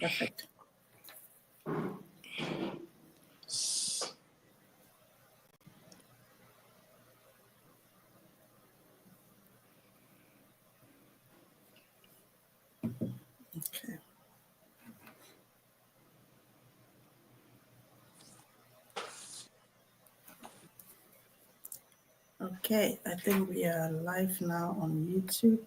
Perfect. Okay. Okay, I think we are live now on YouTube.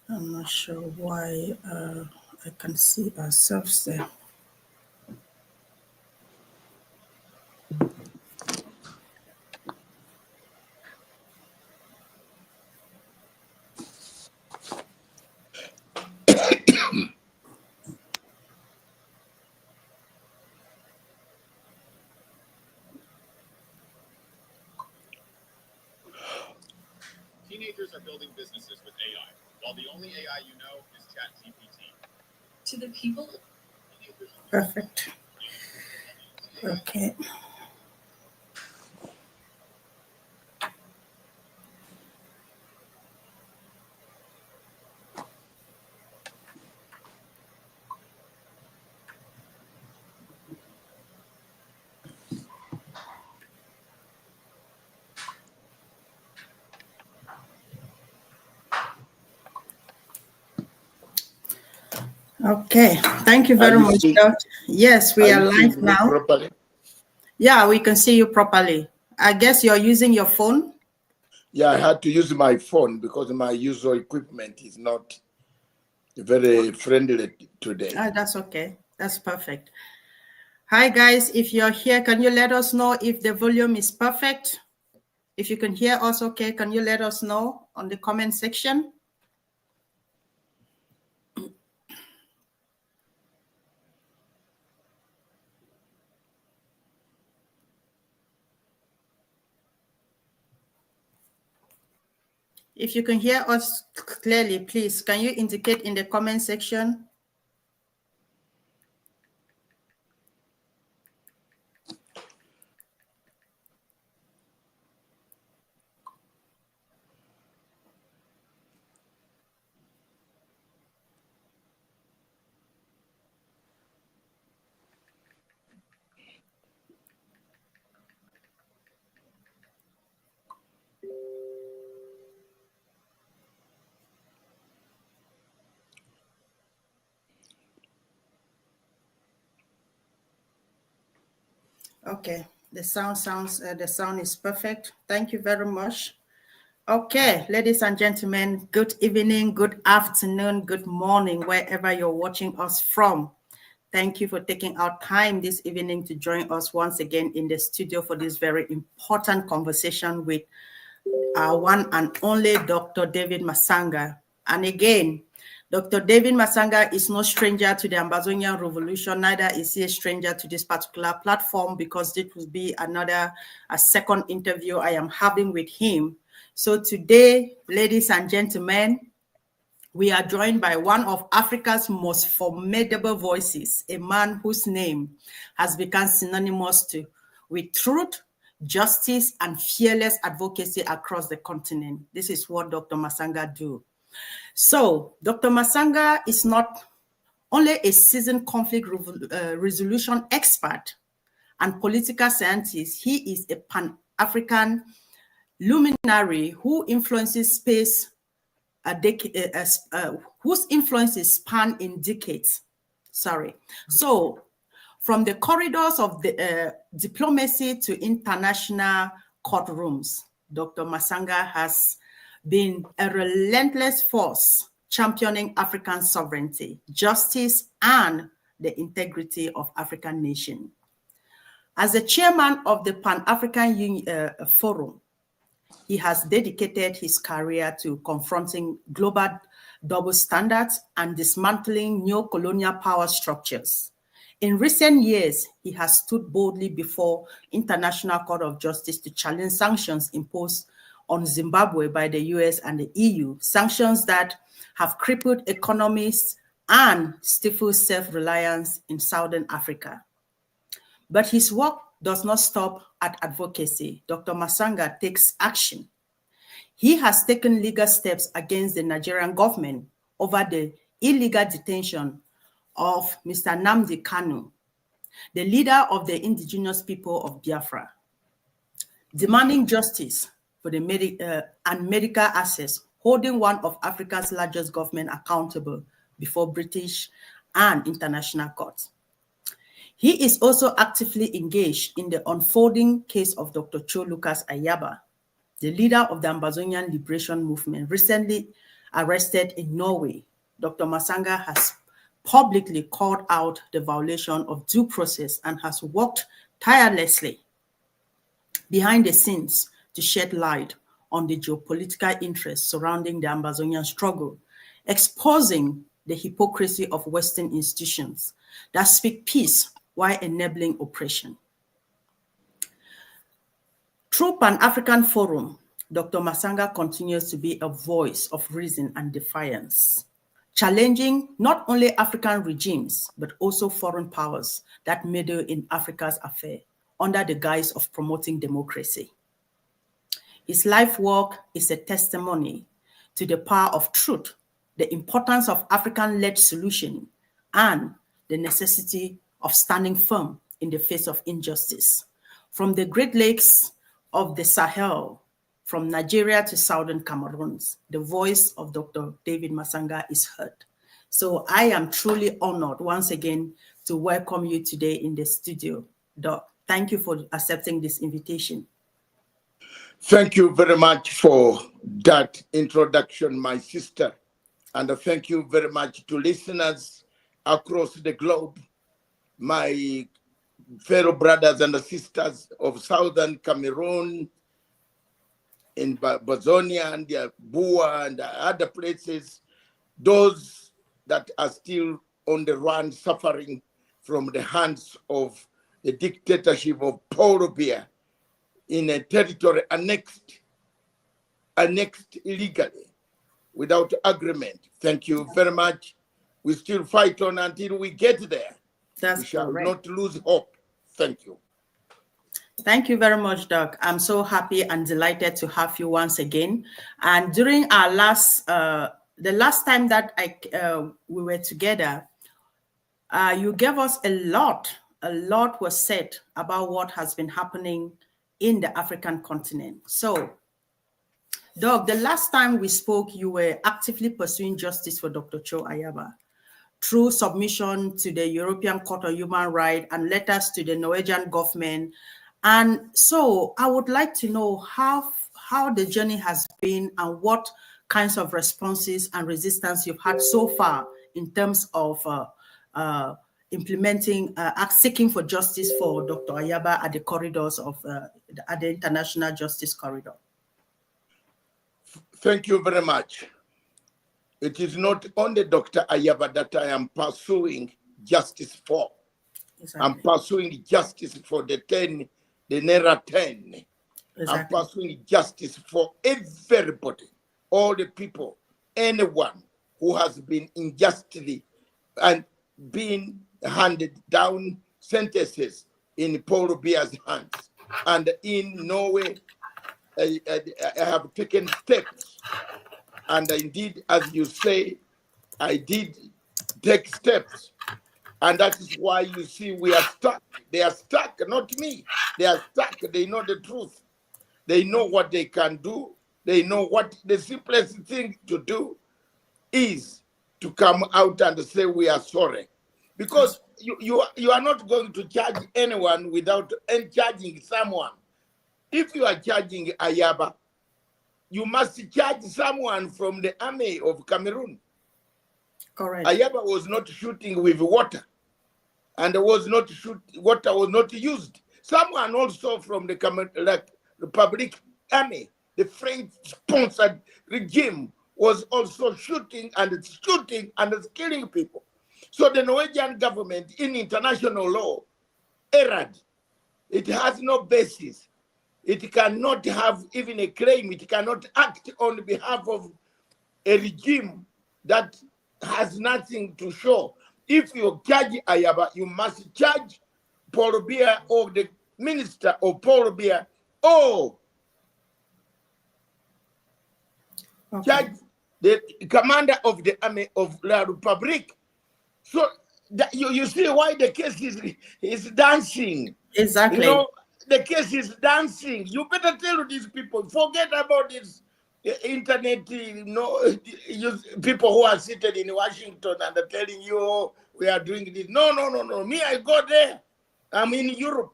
I'm not sure why I can see ourselves there. Teenagers are building businesses with AI, while the only AI you know is ChatGPT. To the people. Perfect. Okay. Okay, thank you very much, Doctor. Yes, we are live now. Properly? Yeah, we can see you properly. I guess you're using your phone? Yeah, I had to use my phone because my usual equipment is not very friendly today. That's okay. That's perfect. Hi, guys. If you're here, can you let us know if the volume is perfect? If you can hear us okay, can you let us know on the comment section? If you can hear us clearly, please, can you indicate in the comment section? Okay, the sound is perfect. Thank you very much. Okay, ladies and gentlemen, good evening, good afternoon, good morning, wherever you're watching us from. Thank you for taking our time this evening to join us once again in the studio for this very important conversation with our one and only Dr. David Matsanga. And again, Dr. David Matsanga is no stranger to the Ambazonia revolution, neither is he a stranger to this particular platform, because this will be a second interview I am having with him. So today, ladies and gentlemen, we are joined by one of Africa's most formidable voices, a man whose name has become synonymous with truth, justice, and fearless advocacy across the continent. This is what Dr. Matsanga do. So Dr. Matsanga is not only a seasoned conflict resolution expert and political scientist, he is a Pan-African luminary who influences space whose influences span in decades. So from the corridors of the diplomacy to international courtrooms, Dr. Matsanga has been a relentless force championing African sovereignty, justice, and the integrity of African nations. As the chairman of the Pan-African Forum, he has dedicated his career to confronting global double standards and dismantling neo-colonial power structures. In recent years, he has stood boldly before International Court of Justice to challenge sanctions imposed on Zimbabwe by the US and the EU, sanctions that have crippled economies and stifle self-reliance in Southern Africa. But his work does not stop at advocacy. Dr. Matsanga takes action. He has taken legal steps against the Nigerian government over the illegal detention of Mr. Nnamdi Kanu, the leader of the indigenous people of Biafra, demanding justice for the medical access, holding one of Africa's largest government accountable before British and international courts. He is also actively engaged in the unfolding case of Dr. Cho Ayaba, the leader of the Ambazonian liberation movement, recently arrested in Norway. Dr. Matsanga has publicly called out the violation of due process and has worked tirelessly behind the scenes to shed light on the geopolitical interests surrounding the Ambazonian struggle, exposing the hypocrisy of Western institutions that speak peace while enabling oppression. Through Pan-African Forum, Dr. Matsanga continues to be a voice of reason and defiance, challenging not only African regimes, but also foreign powers that meddle in Africa's affairs under the guise of promoting democracy. His life work is a testimony to the power of truth, the importance of African-led solution, and the necessity of standing firm in the face of injustice. From the Great Lakes of the Sahel, from Nigeria to Southern Cameroons, the voice of Dr. David Matsanga is heard. So I am truly honored once again to welcome you today in the studio, Doc. Thank you for accepting this invitation. Thank you very much for that introduction, my sister. And thank you very much to listeners across the globe, my fellow brothers and sisters of Southern Cameroon, in Ambazonia and Bua and other places, those that are still on the run, suffering from the hands of the dictatorship of Paul Biya in a territory annexed illegally, without agreement. Thank you very much. We still fight on until we get there. That's we shall correct. not lose hope. Thank you. Thank you very much, Doc. I'm so happy and delighted to have you once again. And during our the last time that we were together, you gave us a lot was said about what has been happening in the African continent. So, Doc, the last time we spoke, you were actively pursuing justice for Dr. Cho Ayaba through submission to the European Court of Human Rights and letters to the Norwegian government. And so I would like to know how the journey has been and what kinds of responses and resistance you've had so far in terms of implementing, seeking for justice for Dr. Ayaba at the corridors of at the International Justice Corridor. Thank you very much. It is not only Dr. Ayaba that I am pursuing justice for. Exactly. I'm pursuing justice for the Naira 10. Exactly. I'm pursuing justice for everybody, all the people, anyone who has been unjustly and been handed down sentences in Paul Biya's hands. And in Norway, I have taken steps. And indeed, as you say, I did take steps. And that is why you see we are stuck. They are stuck, not me. They are stuck. They know the truth. They know what they can do. They know what the simplest thing to do is to come out and say we are sorry. Because you are not going to charge anyone without charging someone. If you are charging Ayaba, you must charge someone from the army of Cameroon. Correct. Ayaba was not shooting with water, and water was not used. Someone also from the Republic Army, the French-sponsored regime, was also shooting and killing people. So the Norwegian government, in international law, erred. It has no basis. It cannot have even a claim. It cannot act on behalf of a regime that has nothing to show. If you charge Ayaba, you must charge Paul Biya or the minister of Paul Biya or charge the commander of the army of La Republic. So that you see why the case is dancing. Exactly. You know, the case is dancing. You better tell these people, forget about this internet, people who are seated in Washington and are telling you, oh, we are doing this. No. Me, I go there. I'm in Europe.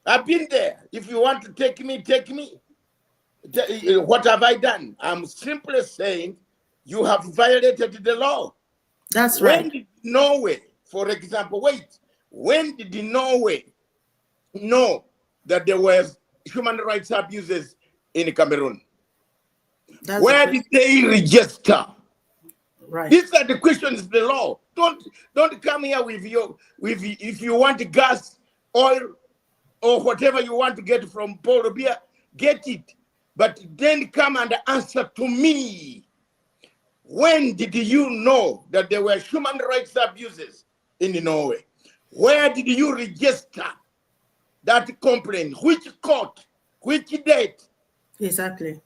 I've been there. If you want to take me, take me. What have I done? I'm simply saying you have violated the law. That's right. When did Norway, for example, when did Norway know that there were human rights abuses in Cameroon? Where did they register? Right. These are the questions of the law. Don't come here with if you want gas, oil, or whatever you want to get from Paul Biya, get it. But then come and answer to me. When did you know that there were human rights abuses in Norway? Where did you register that complaint? Which court? Which date? Exactly.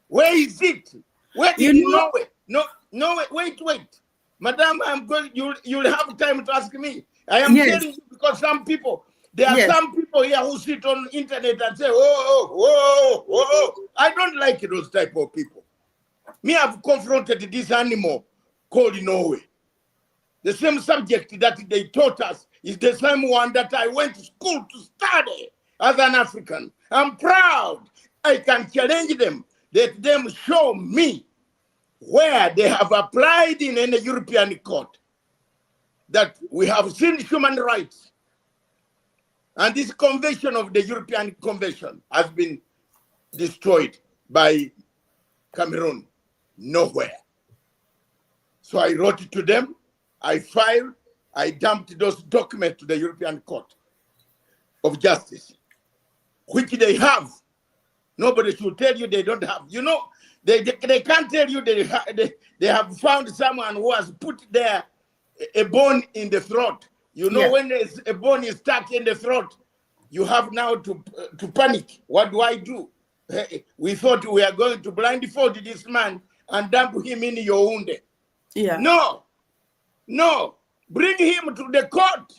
Where is it? Where did you know it? No, wait. Madam, I'm going, you'll have time to ask me. I am telling you because there are some people here who sit on the internet and say, oh. I don't like those type of people. Me, I've confronted this animal called Norway. The same subject that they taught us is the same one that I went to school to study as an African. I'm proud. I can challenge them. Let them show me where they have applied in any European court that we have seen human rights. And this convention of the European Convention has been destroyed by Cameroon. Nowhere. So I wrote to them, I filed, I dumped those documents to the European Court of Justice, which they have. Nobody should tell you they don't have. You know, they can't tell you they have found someone who has put there a bone in the throat. You know, when there's a bone is stuck in the throat, you have now to panic. What do I do? We thought we are going to blindfold this man and dump him in Yaoundé. Yeah. No. Bring him to the court.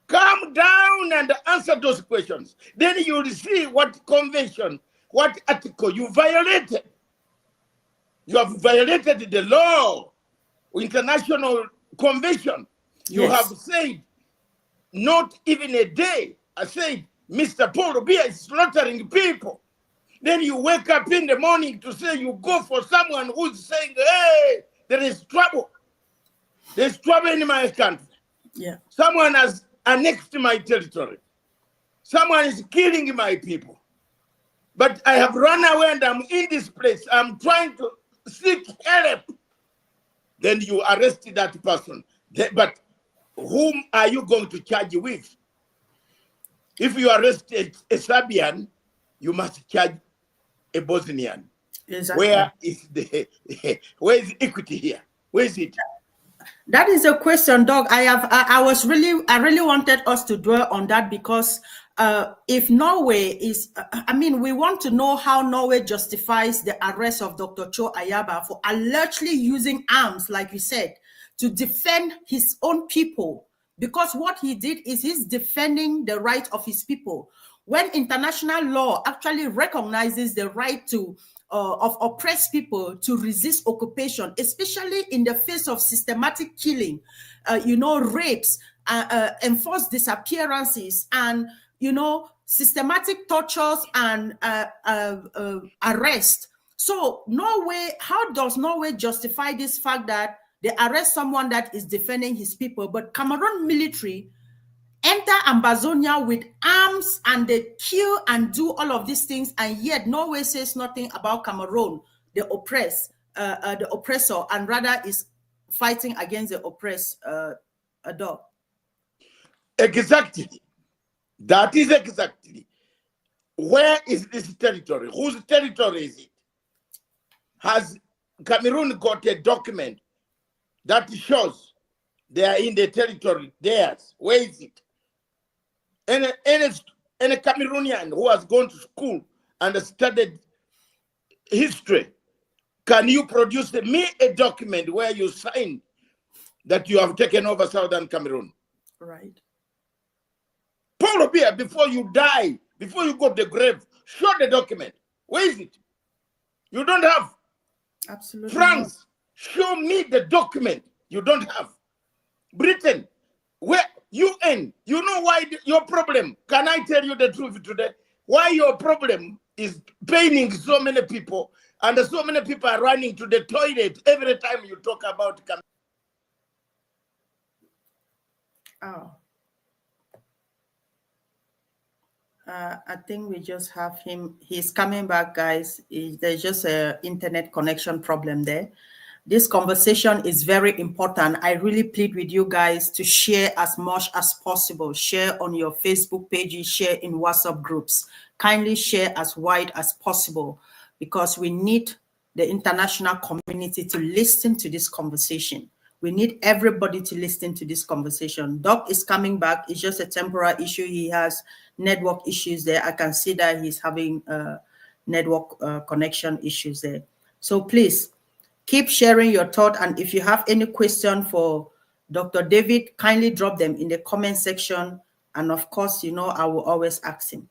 Come down and answer those questions. Then you will see what convention, what article you violated. You have violated the law, international convention. You have said, not even a day. I said, Mr. Paul Biya is slaughtering people. Then you wake up in the morning to say you go for someone who's saying, hey, there is trouble. There's trouble in my country. Yeah. Someone has annexed my territory. Someone is killing my people. But I have run away and I'm in this place. I'm trying to seek help. Then you arrest that person. But whom are you going to charge with? If you arrest a Serbian, you must charge a Bosnian. Exactly. Where is equity here? Where is it? That is a question, Doug. I really wanted us to dwell on that because if Norway is, we want to know how Norway justifies the arrest of Dr. Cho Ayaba for allegedly using arms, like you said, to defend his own people. Because what he did is he's defending the right of his people. When international law actually recognizes the right to of oppressed people to resist occupation, especially in the face of systematic killing, rapes, enforced disappearances, and systematic tortures and arrest. So Norway, how does Norway justify this fact that they arrest someone that is defending his people, but Cameroon military enter Ambazonia with arms and they kill and do all of these things, and yet Norway says nothing about Cameroon, the oppressor, and rather is fighting against the oppressed dog. Exactly. That is exactly. Where is this territory? Whose territory is it? Has Cameroon got a document that shows they are in the territory, theirs. Where is it? Any Cameroonian who has gone to school and studied history, can you produce me a document where you sign that you have taken over Southern Cameroon? Right. Paul Biya, before you die, before you go to the grave, show the document. Where is it? You don't have. Absolutely. France, show me the document. You don't have. Britain, where UN, you know why your problem? Can I tell you the truth today? Why your problem is paining so many people, and so many people are running to the toilet every time you talk about. Oh. I think we just have him. He's coming back, guys. There's just an internet connection problem there. This conversation is very important. I really plead with you guys to share as much as possible. Share on your Facebook pages, share in WhatsApp groups. Kindly share as wide as possible, because we need the international community to listen to this conversation. We need everybody to listen to this conversation. Doc is coming back. It's just a temporary issue. He has network issues there. I can see that he's having network connection issues there. So please keep sharing your thought. And if you have any question for Dr. David, kindly drop them in the comment section. And of course, you know, I will always ask him.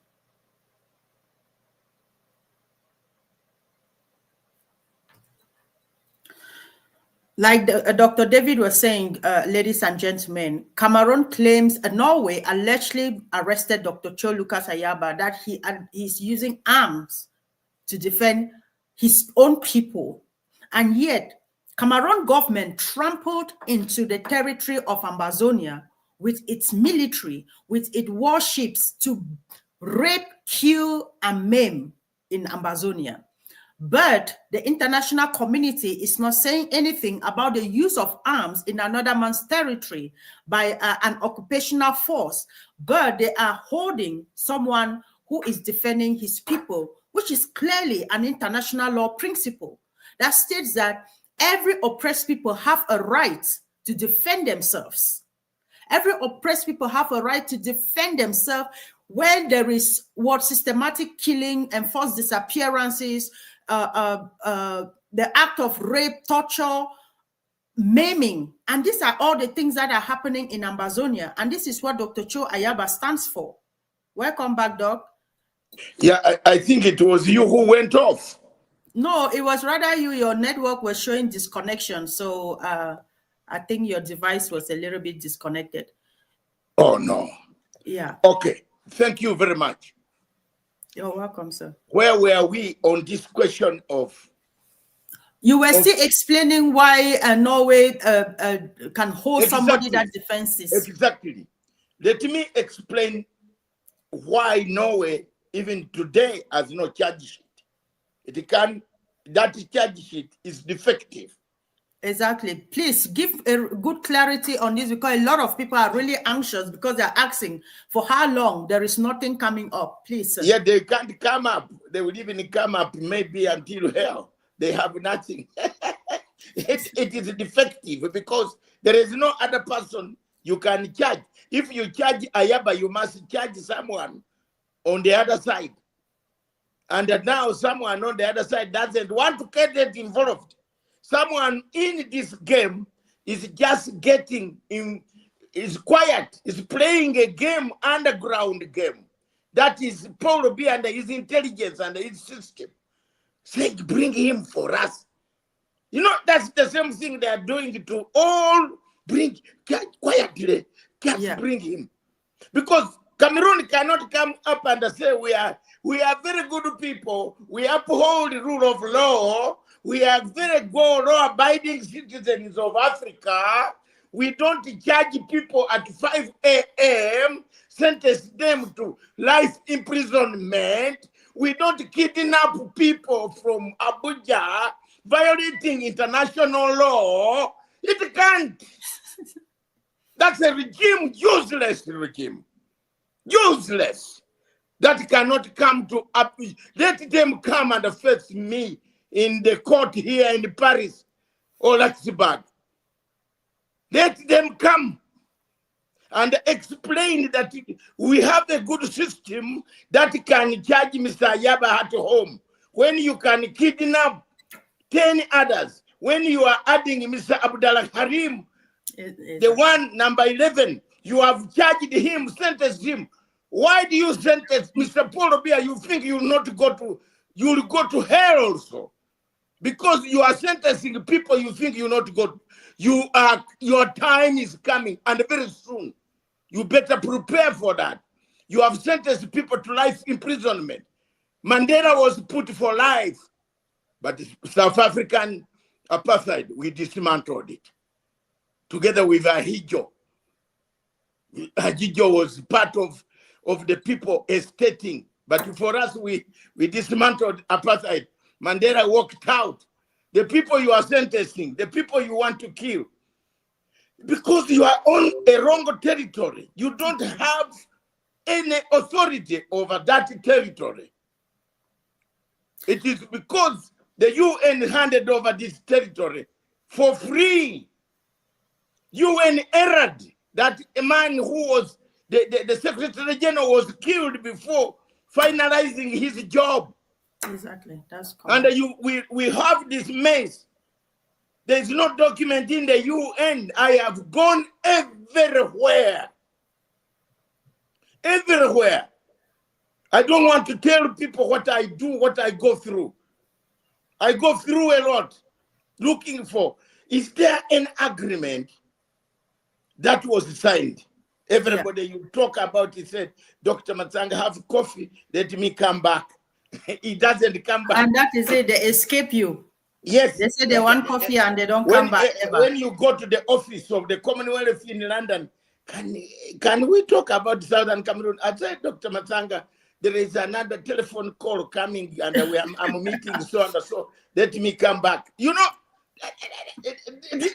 Like Dr. David was saying, ladies and gentlemen, Cameroon claims Norway allegedly arrested Dr. Cho Ayaba that he's using arms to defend his own people. And yet, Cameroon government trampled into the territory of Ambazonia with its military, with its warships to rape, kill, and maim in Ambazonia. But the international community is not saying anything about the use of arms in another man's territory by an occupational force, but they are holding someone who is defending his people, which is clearly an international law principle that states that every oppressed people have a right to defend themselves. Every oppressed people have a right to defend themselves when there is systematic killing, enforced disappearances, the act of rape, torture, maiming. And these are all the things that are happening in Ambazonia. And this is what Dr. Cho Ayaba stands for. Welcome back, Doc. Yeah, I think it was you who went off. No, it was rather you. Your network was showing disconnection. So I think your device was a little bit disconnected. Oh, no. Yeah. Okay. Thank you very much. You're welcome, sir. Where were we on this question of? You were still explaining why Norway can hold somebody that defends this. Exactly. Let me explain why Norway, even today, has no charge sheet. That charge sheet is defective. Exactly. Please give a good clarity on this, because a lot of people are really anxious because they're asking for how long there is nothing coming up. Please, sir. Yeah, they can't come up. They will even come up maybe until hell. They have nothing. It is defective because there is no other person you can charge. If you charge Ayaba, you must charge someone on the other side. And now someone on the other side doesn't want to get involved. Someone in this game is just getting in, is quiet, is playing a game, underground game. That is Paul Biya and his intelligence and his system. Say, bring him for us. You know, that's the same thing they are doing to all. Bring quietly, just bring him. Because Cameroon cannot come up and say we are very good people. We uphold the rule of law. We are very good law-abiding citizens of Africa. We don't judge people at 5 a.m., sentence them to life imprisonment. We don't kidnap people from Abuja, violating international law. It can't. That's a regime, useless regime. Useless. That cannot come to up. Let them come and face me in the court here in Paris or Luxembourg. Let them come and explain that we have a good system that can charge Mr. Ayaba at home. When you can kidnap 10 others, when you are adding Mr. Abdullah Karim, the one number 11, you have charged him, sentenced him. Why do you sentence Mr. Paul Biya? You think you'll go to hell also? Because you are sentencing people you think you'll not go. Your time is coming, and very soon. You better prepare for that. You have sentenced people to life imprisonment. Mandela was put for life, but South African apartheid, we dismantled it. Together with Ahijo. Ahijo was part of the people estating, but for us, we dismantled apartheid. Mandela walked out. The people you are sentencing, the people you want to kill, because you are on a wrong territory. You don't have any authority over that territory. It is because the UN handed over this territory for free. UN erred that a man who was the Secretary General was killed before finalizing his job. Exactly, that's correct. And we have this mess. There is no document in the UN. I have gone everywhere. Everywhere. I don't want to tell people what I do, what I go through. I go through a lot looking for, is there an agreement that was signed? Everybody you talk about, he said, Dr. Matsanga, have coffee, let me come back. He doesn't come back. And that is it, they escape you. Yes. They say they want coffee and they don't come back ever. When you go to the office of the Commonwealth in London, can we talk about Southern Cameroon? I said, Dr. Matsanga, there is another telephone call coming and I'm meeting so and so. Let me come back. You know,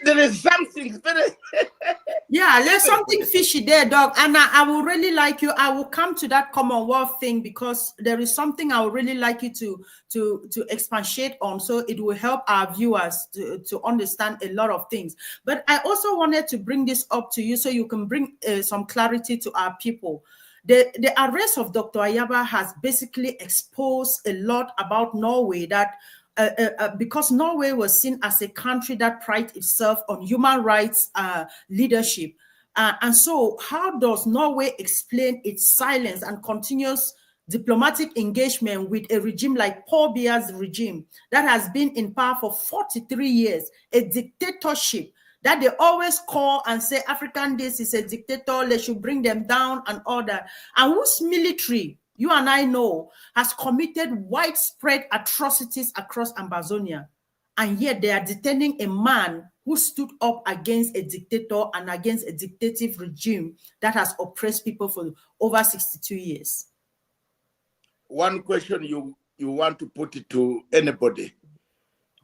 there is something very... Yeah, there's something fishy there, Doc. And I will really like you. I will come to that Commonwealth thing because there is something I would really like you to expatiate on, so it will help our viewers to understand a lot of things. But I also wanted to bring this up to you so you can bring some clarity to our people. The arrest of Dr. Ayaba has basically exposed a lot about Norway, that because Norway was seen as a country that prides itself on human rights leadership. And so how does Norway explain its silence and continuous diplomatic engagement with a regime like Paul Biya's regime that has been in power for 43 years, a dictatorship that they always call and say African this is a dictator, they should bring them down and all that, and whose military, you and I know, has committed widespread atrocities across Ambazonia, and yet they are detaining a man who stood up against a dictator and against a dictative regime that has oppressed people for over 62 years. One question you want to put it to anybody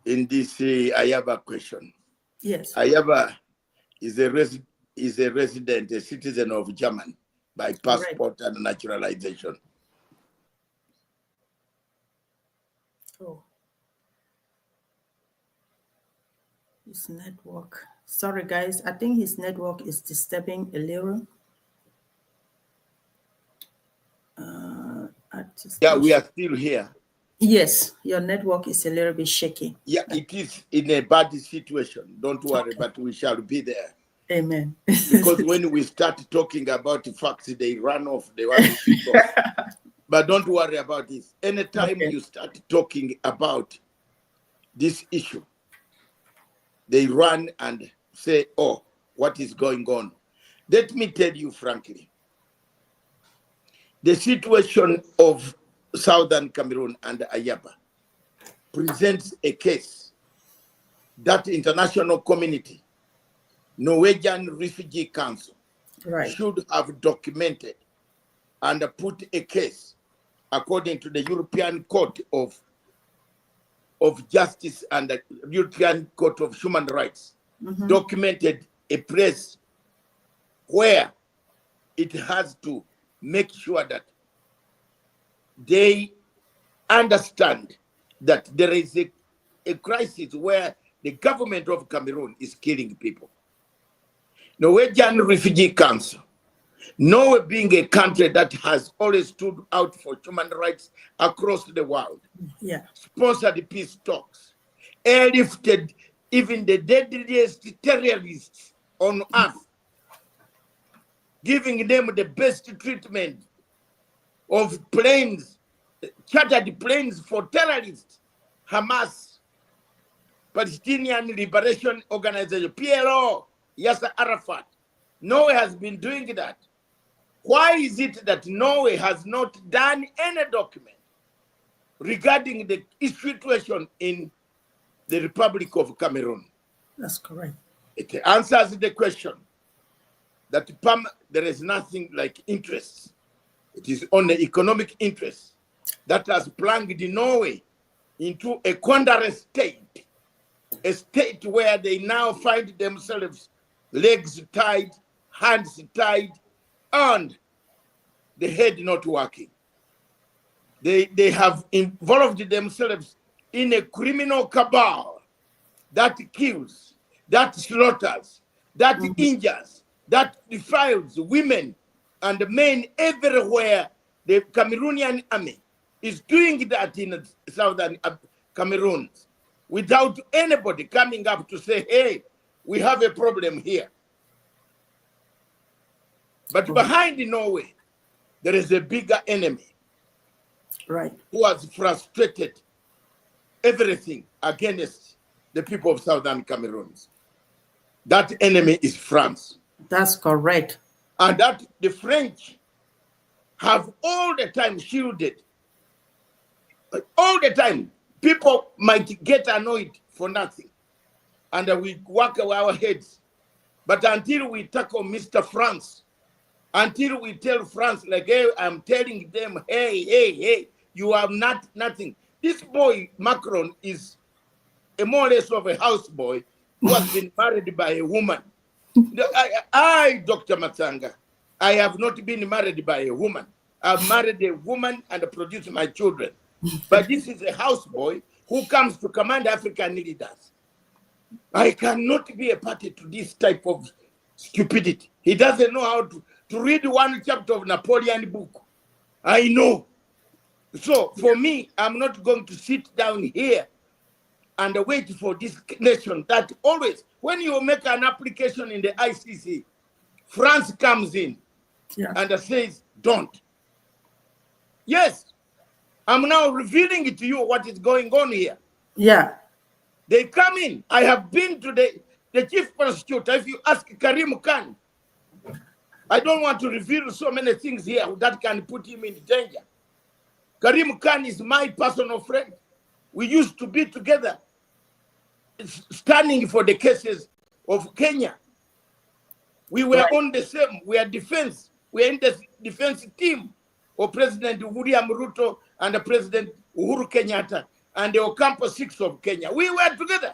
in this Ayaba question. Yes. Ayaba is a resident, a citizen of Germany by passport and naturalization. Oh. His network. Sorry, guys. I think his network is disturbing a little. Yeah, we are still here. Yes, your network is a little bit shaky. Yeah, it is in a bad situation. Don't worry, but we shall be there. Amen. Because when we start talking about the facts, they run off. They want to keep off. But don't worry about this. Anytime you start talking about this issue, they run and say, oh, what is going on? Let me tell you frankly, the situation of Southern Cameroon and Ayaba presents a case that international community, Norwegian Refugee Council, should have documented and put a case according to the European Court of Justice and the European Court of Human Rights, documented a place where it has to make sure that they understand that there is a crisis where the government of Cameroon is killing people. Norwegian Refugee Council, Norway being a country that has always stood out for human rights across the world, sponsored peace talks, airlifted even the deadliest terrorists on earth, giving them the best treatment of planes, chartered planes for terrorists, Hamas, Palestinian Liberation Organization, PLO, Yasser Arafat. Norway has been doing that. Why is it that Norway has not done any document regarding the situation in the Republic of Cameroon? That's correct. It answers the question that there is nothing like interest. It is only economic interest that has plunged Norway into a quandary state, a state where they now find themselves legs tied, hands tied, and the head not working. They have involved themselves in a criminal cabal that kills, that slaughters, that injures, that defiles women and men everywhere. The Cameroonian army is doing that in southern Cameroon without anybody coming up to say, hey, we have a problem here. But behind Norway, there is a bigger enemy, who has frustrated everything against the people of southern Cameroon. That enemy is France. That's correct. And that the French have all the time shielded. All the time, people might get annoyed for nothing. And we work our heads. But until we tackle Mr. France, until we tell France, like, hey, I'm telling them, hey, you have nothing. This boy, Macron, is a more or less of a houseboy who has been married by a woman. I, Dr. Matsanga, I have not been married by a woman. I've married a woman and produced my children. But this is a houseboy who comes to command African leaders. I cannot be a party to this type of stupidity. He doesn't know how to read one chapter of Napoleon book. I know. So for me, I'm not going to sit down here and wait for this nation that always, when you make an application in the ICC, France comes in and says, don't. Yes, I'm now revealing it to you what is going on here. Yeah. They come in. I have been to the chief prosecutor. If you ask Karim Khan, I don't want to reveal so many things here that can put him in danger. Karim Khan is my personal friend. We used to be together, standing for the cases of Kenya. We were on the same, we are defense. We are in the defense team of President William Ruto and the President Uhuru Kenyatta and the Ocampo 6 of Kenya. We were together.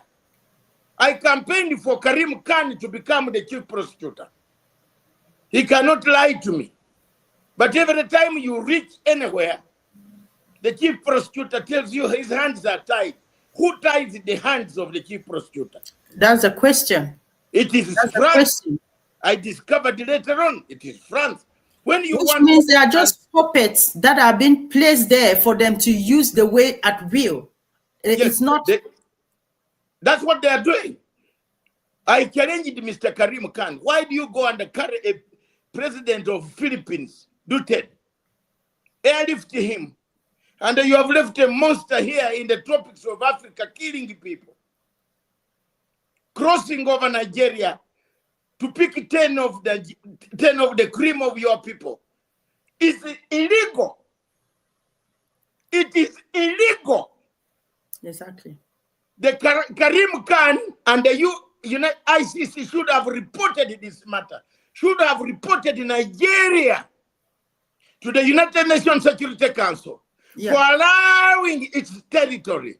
I campaigned for Karim Khan to become the chief prosecutor. He cannot lie to me. But every time you reach anywhere, the chief prosecutor tells you his hands are tied. Who ties the hands of the chief prosecutor? That's a question. It is France. I discovered later on, it is France. When you Which means they are just puppets that are being placed there for them to use the way at will. Yes, it's not. That's what they are doing. I challenged Mr. Karim Khan. Why do you go and carry a president of Philippines, Duterte, airlift him, and you have left a monster here in the tropics of Africa killing people, crossing over Nigeria to pick 10 of the cream of your people? It's illegal. It is illegal. Exactly. The Karim Khan and the ICC should have reported this matter, should have reported Nigeria to the United Nations Security Council for allowing its territory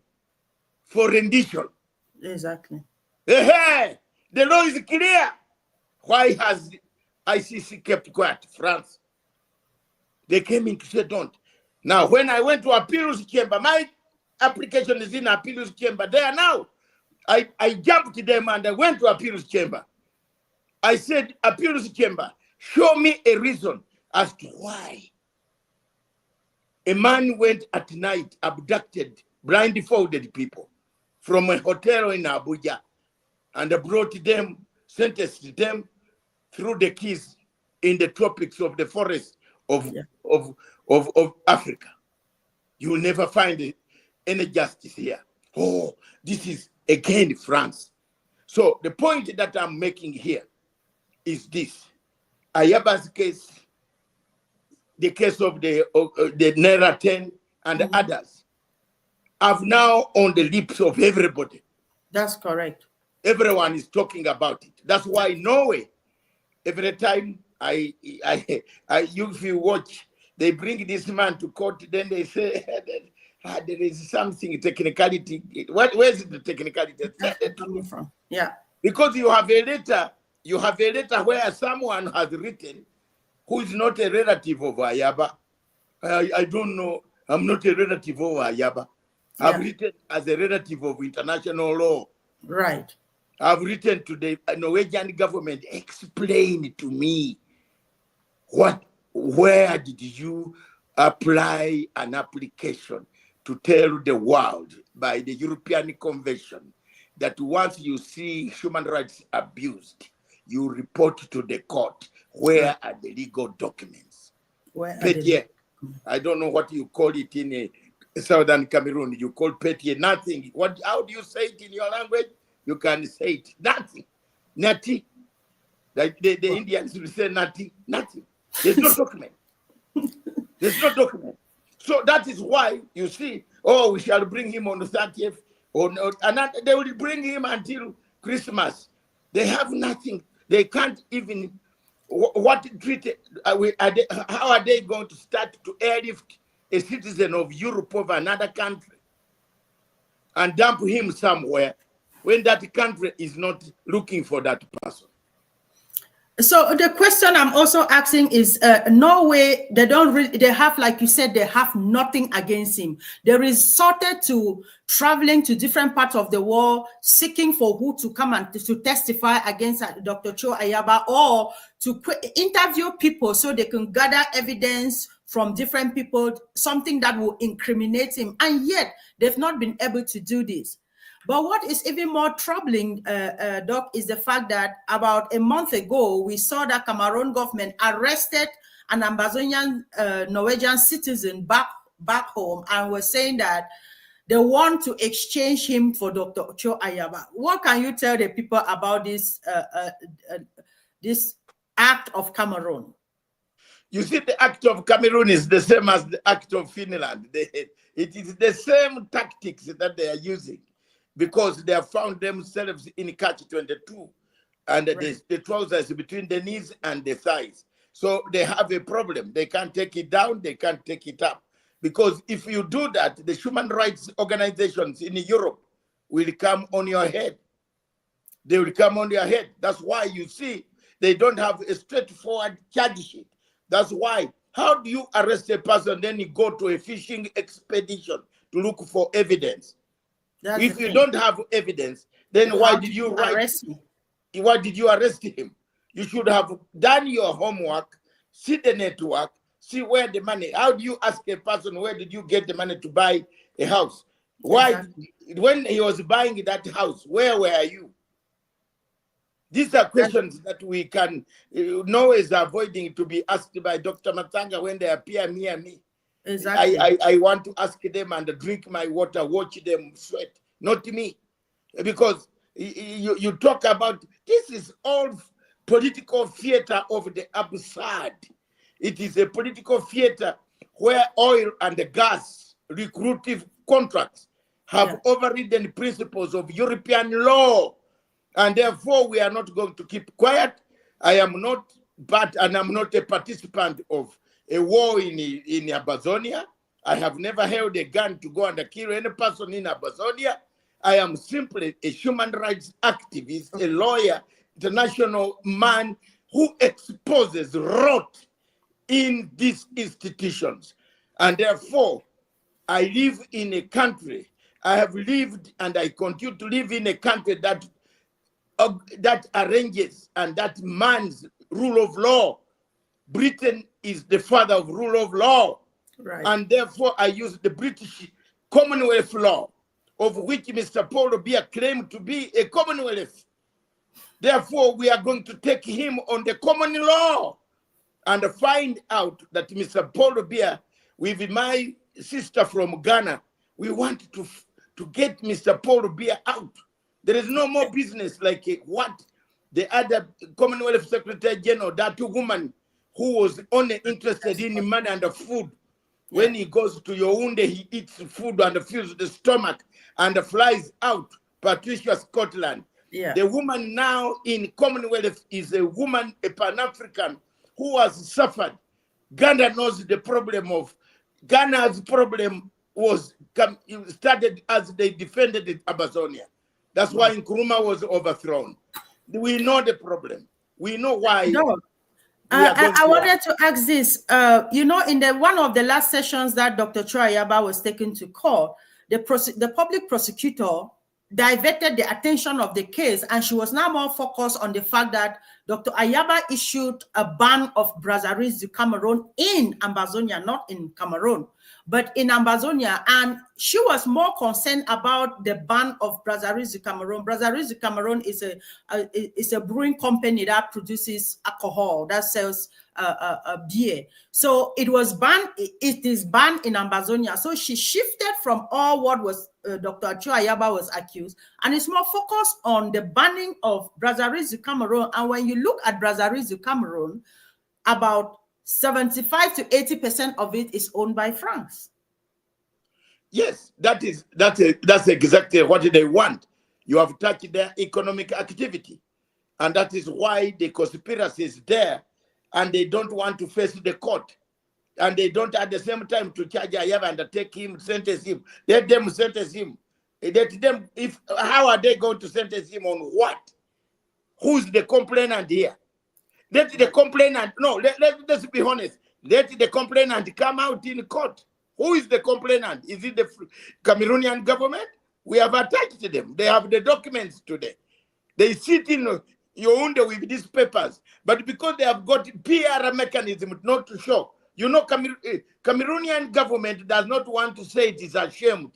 for rendition. Exactly. Hey, the law is clear. Why has ICC kept quiet? France. They came in to say don't. Now, when I went to appeals chamber, my application is in appeals chamber there now. I jumped them and I went to appeals chamber. I said, appeals chamber, show me a reason as to why a man went at night, abducted, blindfolded people from a hotel in Abuja and brought them, sentenced them through the keys in the tropics of the forest of Africa. You will never find any justice here. Oh, this is again France. So the point that I'm making here is this. Ayaba's case, the case of the Naira 10 and others, are now on the lips of everybody. That's correct. Everyone is talking about it. That's why Norway, every time if you watch, they bring this man to court, then they say there is something technicality. Where is the technicality coming from? Yeah. Because you have a letter where someone has written who is not a relative of Ayaba. I don't know. I'm not a relative of Ayaba. Yeah. I've written as a relative of international law. Right. I've written to the Norwegian government, explain to me where did you apply an application to tell the world by the European Convention that once you see human rights abused, you report to the court. Where are the legal documents? I don't know what you call it in Southern Cameroon. You call Petier nothing. How do you say it in your language? You can say it. Nothing. Nothing. Like the Indians will say nothing. Nothing. There's no document. There's no document. So that is why you see, oh, we shall bring him on the 30th. Or not, and they will bring him until Christmas. They have nothing. They can't even, how are they going to start to airlift a citizen of Europe over another country and dump him somewhere when that country is not looking for that person? So the question I'm also asking is, Norway, they have, like you said, they have nothing against him. They resorted to traveling to different parts of the world, seeking for who to come and to testify against Dr. Cho Ayaba, or to interview people so they can gather evidence from different people, something that will incriminate him. And yet they've not been able to do this. But what is even more troubling, Doc, is the fact that about a month ago, we saw that Cameroon government arrested an Ambazonian Norwegian citizen back home, and was saying that they want to exchange him for Dr. Cho Ayaba. What can you tell the people about this this act of Cameroon? You see, the act of Cameroon is the same as the act of Finland. It is the same tactics that they are using, because they have found themselves in catch-22 and right. the trousers between the knees and the thighs. So they have a problem. They can't take it down, they can't take it up. Because if you do that, the human rights organizations in Europe will come on your head. They will come on your head. That's why you see they don't have a straightforward charge sheet. That's why, how do you arrest a person, then you go to a fishing expedition to look for evidence? That's if you don't have evidence, then why did you arrest him? Why did you arrest him? You should have done your homework, see the network, see where the money. How do you ask a person, where did you get the money to buy a house? Why, exactly. When he was buying that house, where were you? These are questions that we can, Norway is avoiding to be asked by Dr. Matsanga when they appear near me. Exactly. I want to ask them and drink my water, watch them sweat, not me. Because you talk about, this is all political theater of the absurd. It is a political theater where oil and the gas recruitive contracts have overridden principles of European law. And therefore, we are not going to keep quiet. I am not, and I'm not a participant of a war in Ambazonia. I have never held a gun to go and kill any person in Ambazonia. I am simply a human rights activist, a lawyer, international man who exposes rot in these institutions. And therefore, I live in a country, I have lived and I continue to live in a country that that arranges and that man's rule of law. Britain is the father of rule of law. Right. And therefore, I use the British Commonwealth law, of which Mr. Paul Biya claimed to be a Commonwealth. Therefore, we are going to take him on the common law and find out that Mr. Paul Biya, with my sister from Ghana, we want to get Mr. Paul Biya out. There is no more business like what the other Commonwealth Secretary General, that woman who was only interested in money and the food. When he goes to Yaoundé, he eats food and fills the stomach and flies out. Patricia Scotland. Yeah. The woman now in Commonwealth is a woman, a Pan-African, who has suffered. Ghana knows the problem of, Ghana's problem was started as they defended Ambazonia. That's why Nkrumah was overthrown. We know the problem. We know why. No. I wanted to ask this. You know, in one of the last sessions that Dr. Cho Ayaba was taken to court, the public prosecutor diverted the attention of the case, and she was now more focused on the fact that Dr. Ayaba issued a ban of brasseries du Cameroon in Ambazonia, not in Cameroon, but in Ambazonia. And she was more concerned about the ban of brasseries du Cameroon. Brasseries du Cameroon is a brewing company that produces alcohol, that sells beer. So it was banned. It is banned in Ambazonia. So she shifted from all what was Dr. Cho Ayaba was accused, and it's more focused on the banning of brasseries du Cameroon. And when you look at brasseries du Cameroon, about 75 to 80% of it is owned by France. Yes, that's exactly what they want. You have touched their economic activity, and that is why the conspiracy is there, and they don't want to face the court, and they don't at the same time to charge Ayaba and take him, sentence him. Let them sentence him. Let them. How are they going to sentence him on what? Who's the complainant here? Let the complainant, no, let's be honest. Let the complainant come out in court. Who is the complainant? Is it the Cameroonian government? We have attached them. They have the documents today. They sit in Yaoundé with these papers. But because they have got PR mechanism not to show, you know, Cameroonian government does not want to say it is ashamed.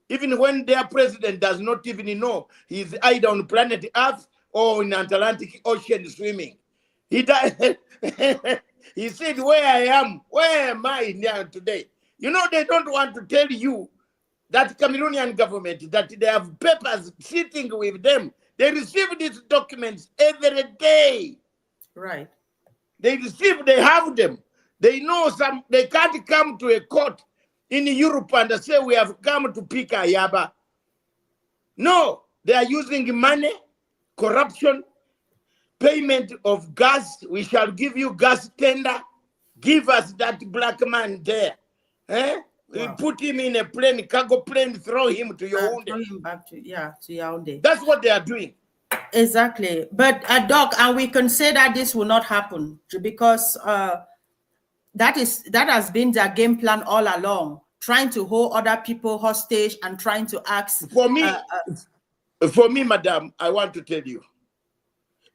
Even when their president does not even know he's either on planet Earth or in Atlantic Ocean swimming. He died. He said, where I am, where am I now today? You know, they don't want to tell you that Cameroonian government, that they have papers sitting with them. They receive these documents every day. Right. They have them. They know they can't come to a court in Europe and say, we have come to pick Ayaba. No, they are using money, corruption, payment of gas. We shall give you gas tender. Give us that black man there. Eh? Wow. Put him in a plane, cargo plane, throw him to Yaoundé. Throw him back to Yaoundé. That's what they are doing. Exactly. But Doc, and we can say that this will not happen because that has been their game plan all along, trying to hold other people hostage and trying to ask. For me, madam, I want to tell you,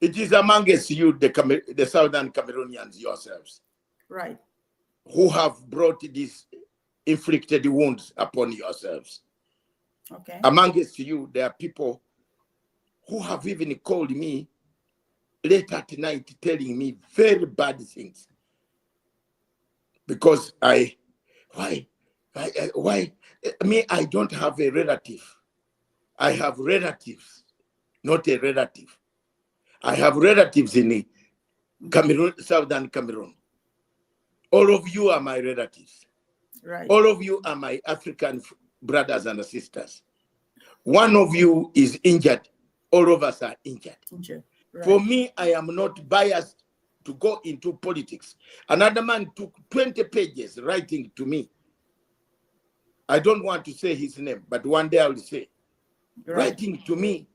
it is amongst you, the Southern Cameroonians yourselves, right, who have brought these inflicted wounds upon yourselves. Okay. Amongst you, there are people who have even called me late at night telling me very bad things. Because I don't have a relative. I have relatives, not a relative. I have relatives in Cameroon, Southern Cameroon. All of you are my relatives. Right. All of you are my African brothers and sisters. One of you is injured. All of us are injured. Right. For me, I am not biased to go into politics. Another man took 20 pages writing to me. I don't want to say his name, but one day I will say, right, writing to me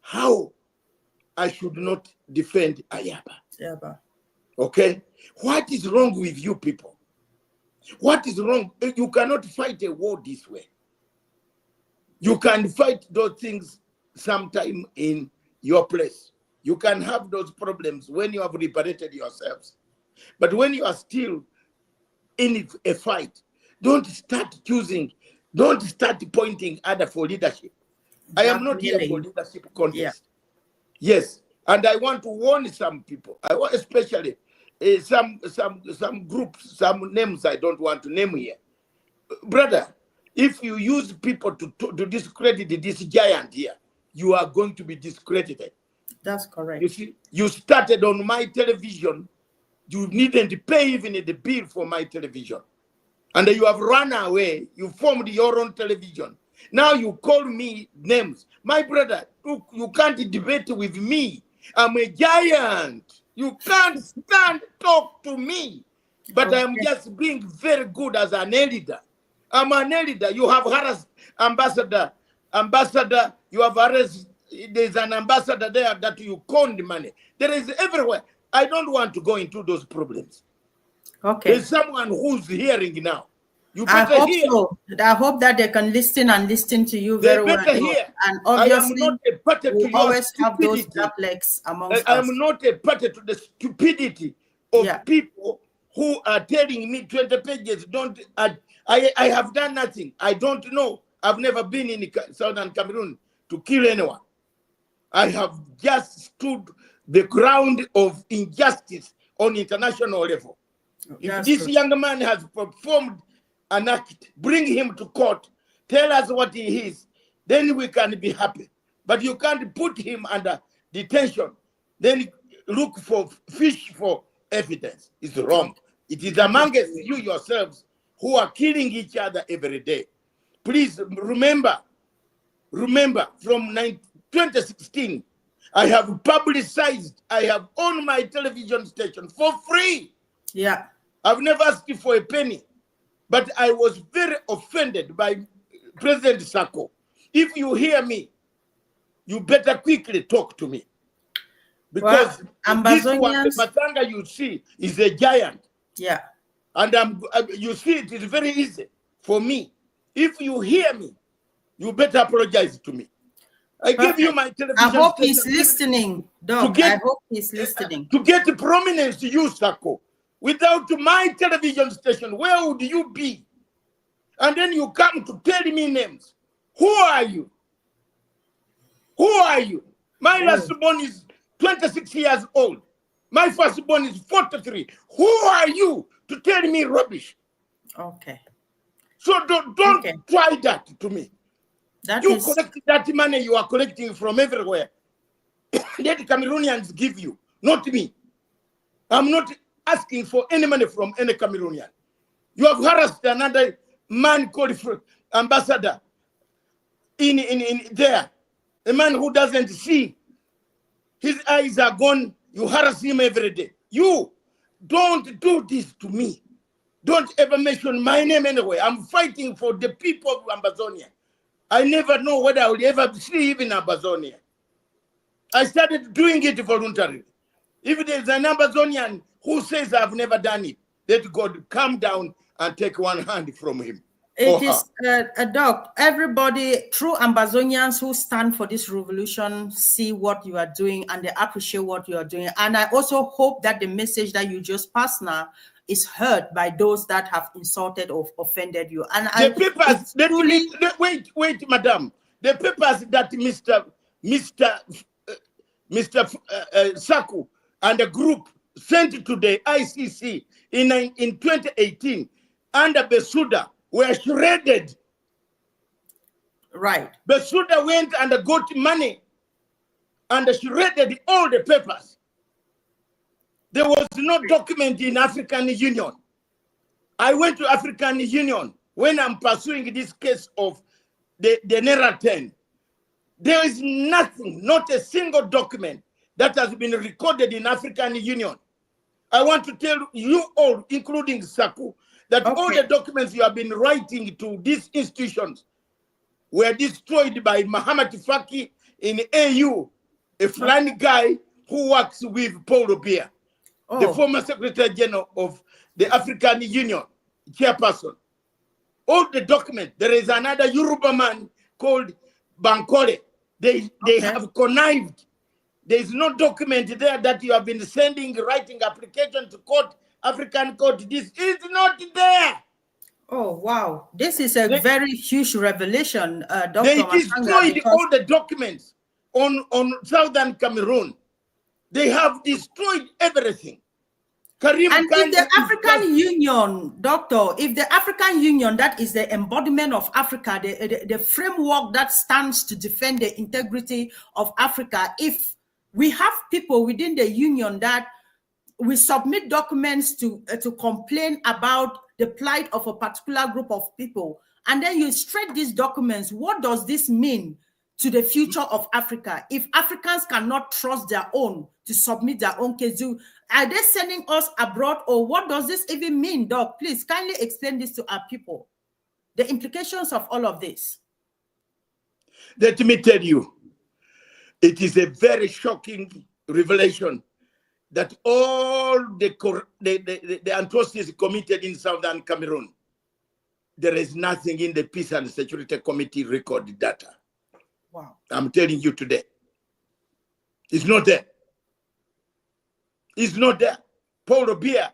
how I should not defend Ayaba. Okay? What is wrong with you people? What is wrong? You cannot fight a war this way. You can fight those things sometime in your place. You can have those problems when you have liberated yourselves. But when you are still in a fight, don't start pointing other for leadership. I am not here for leadership contest. Yeah. Yes, and I want to warn some people. I want especially some groups, some names I don't want to name here. Brother, if you use people to discredit this giant here, you are going to be discredited. That's correct. You see, you started on my television. You needn't pay even the bill for my television. And you have run away. You formed your own television. Now you call me names. My brother, you can't debate with me. I'm a giant. You can't talk to me. But okay. I'm just being very good as an elder. I'm an elder. You have harassed ambassador. You have harassed. There's an ambassador there that you conned money. There is everywhere. I don't want to go into those problems. Okay. There's someone who's hearing now. You better hear. So. I hope that they can listen to you very well. Hear. And obviously, I am not a party to your always stupidity. Have those doublets amongst us. I am not a party to the stupidity of people who are telling me 20 pages. I have done nothing. I don't know. I've never been in Southern Cameroon to kill anyone. I have just stood the ground of injustice on international level. If this young man has performed an act, bring him to court, tell us what he is, then we can be happy. But you can't put him under detention, then fish for evidence. It's wrong. It is among you yourselves who are killing each other every day. Please remember from 2016, I have publicized, I have owned my television station for free. Yeah. I've never asked you for a penny, but I was very offended by President Sako. If you hear me, you better quickly talk to me. Because this one, the Matsanga you see is a giant. Yeah. And you see it is very easy for me. If you hear me, you better apologize to me. I give you my television. I hope he's listening, Doc. I hope he's listening. To get the prominence, you, Sako. Without my television station, where would you be? And then you come to tell me names. Who are you? Who are you? My last born is 26 years old. My firstborn is 43. Who are you to tell me rubbish? Okay. So don't try that to me. Collect that money you are collecting from everywhere. Let Cameroonians give you, not me. I'm not asking for any money from any Cameroonian. You have harassed another man called ambassador in there. A man who doesn't see. His eyes are gone. You harass him every day. You don't do this to me. Don't ever mention my name anyway. I'm fighting for the people of Ambazonia. I never know whether I will ever see even Ambazonia. I started doing it voluntarily. If there's an Ambazonian who says I've never done it, let God come down and take one hand from him. It is a Doc. Everybody, true Ambazonians who stand for this revolution, see what you are doing and they appreciate what you are doing. And I also hope that the message that you just passed now is heard by those that have insulted or offended you. And the papers, wait, madam. The papers that Mr. Saku and the group sent to the ICC in 2018 under Besuda were shredded. Right. Besuda went and got money and shredded all the papers. There was no document in African Union. I went to African Union when I'm pursuing this case of the Naira 10. There is nothing, not a single document that has been recorded in African Union. I want to tell you all, including Saku, that all the documents you have been writing to these institutions were destroyed by Muhammad Faki in AU, a Fulani guy who works with Paul Biya, the former Secretary General of the African Union, chairperson. All the documents. There is another Yoruba man called Bankole. They have connived There is no document there that you have been sending, writing application to court, African court. This is not there. Oh, wow. This is a very huge revelation, Dr. They Matsanga, destroyed all the documents on Southern Cameroon. They have destroyed everything. And if the African Union, Doctor, if the African Union, that is the embodiment of Africa, the framework that stands to defend the integrity of Africa, if we have people within the union that we submit documents to complain about the plight of a particular group of people, and then you straight these documents, what does this mean to the future of Africa? If Africans cannot trust their own to submit their own case, are they sending us abroad, or what does this even mean, Doc? Please kindly explain this to our people, the implications of all of this. Let me tell you, it is a very shocking revelation that all the atrocities committed in Southern Cameroon, there is nothing in the Peace and Security Committee record data. Wow. I'm telling you today. It's not there. It's not there. Paul Biya,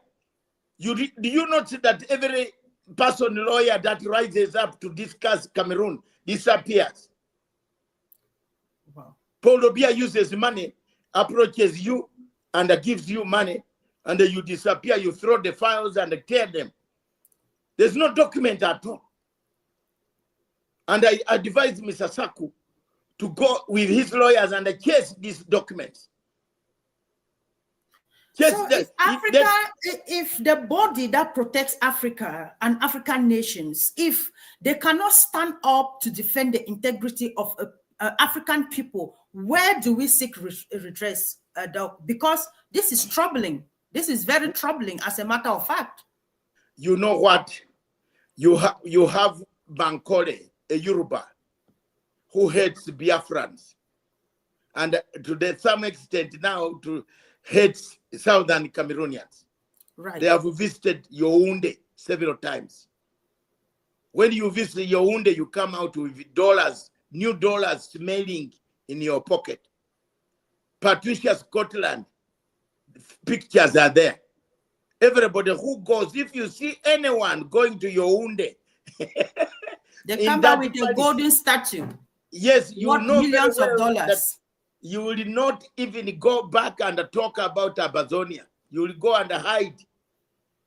do you notice that every person, lawyer that rises up to discuss Cameroon disappears? Wow. Paul Biya uses money, approaches you, and gives you money, and you disappear. You throw the files and tear them. There's no document at all. And I advised Mr. Saku to go with his lawyers and chase these documents. So if the body that protects Africa and African nations, if they cannot stand up to defend the integrity of African people, where do we seek redress, Doc? Because this is troubling. This is very troubling, as a matter of fact. You know what? You have Bankole, a Yoruba, who hates Biafrans, and to some extent now hates Southern Cameroonians. Right. They have visited Yaoundé several times. When you visit Yaoundé, you come out with dollars, new dollars smelling in your pocket. Patricia Scotland, pictures are there. Everybody who goes, if you see anyone going to Yaoundé, they come back with a golden statue. Yes, you know millions of dollars. You will not even go back and talk about Ambazonia. You will go and hide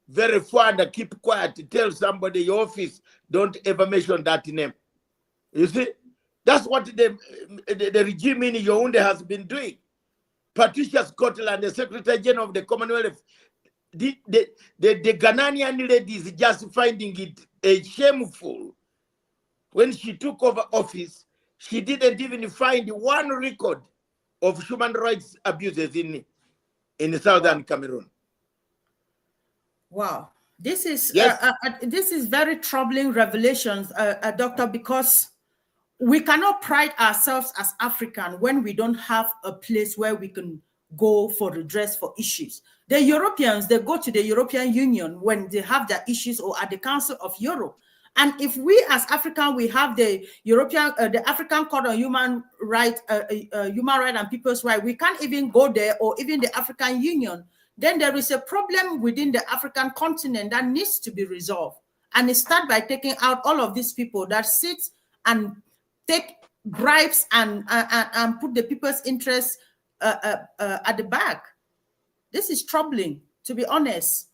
very far and keep quiet. Tell somebody your office, don't ever mention that name. You see, that's what the regime in Yaoundé has been doing. Patricia Scotland, the Secretary General of the Commonwealth, the Ghanaian lady is just finding it shameful. When she took over office, she didn't even find one record of human rights abuses in Southern Cameroon. Wow, this is yes. This is very troubling revelations, Doctor, because we cannot pride ourselves as African when we don't have a place where we can go for redress for issues. The Europeans, they go to the European Union when they have their issues, or at the Council of Europe. And if we as African, we have the the African Court on Human Rights and People's Rights, we can't even go there, or even the African Union, then there is a problem within the African continent that needs to be resolved. And it starts by taking out all of these people that sit and take bribes and put the people's interests at the back. This is troubling, to be honest.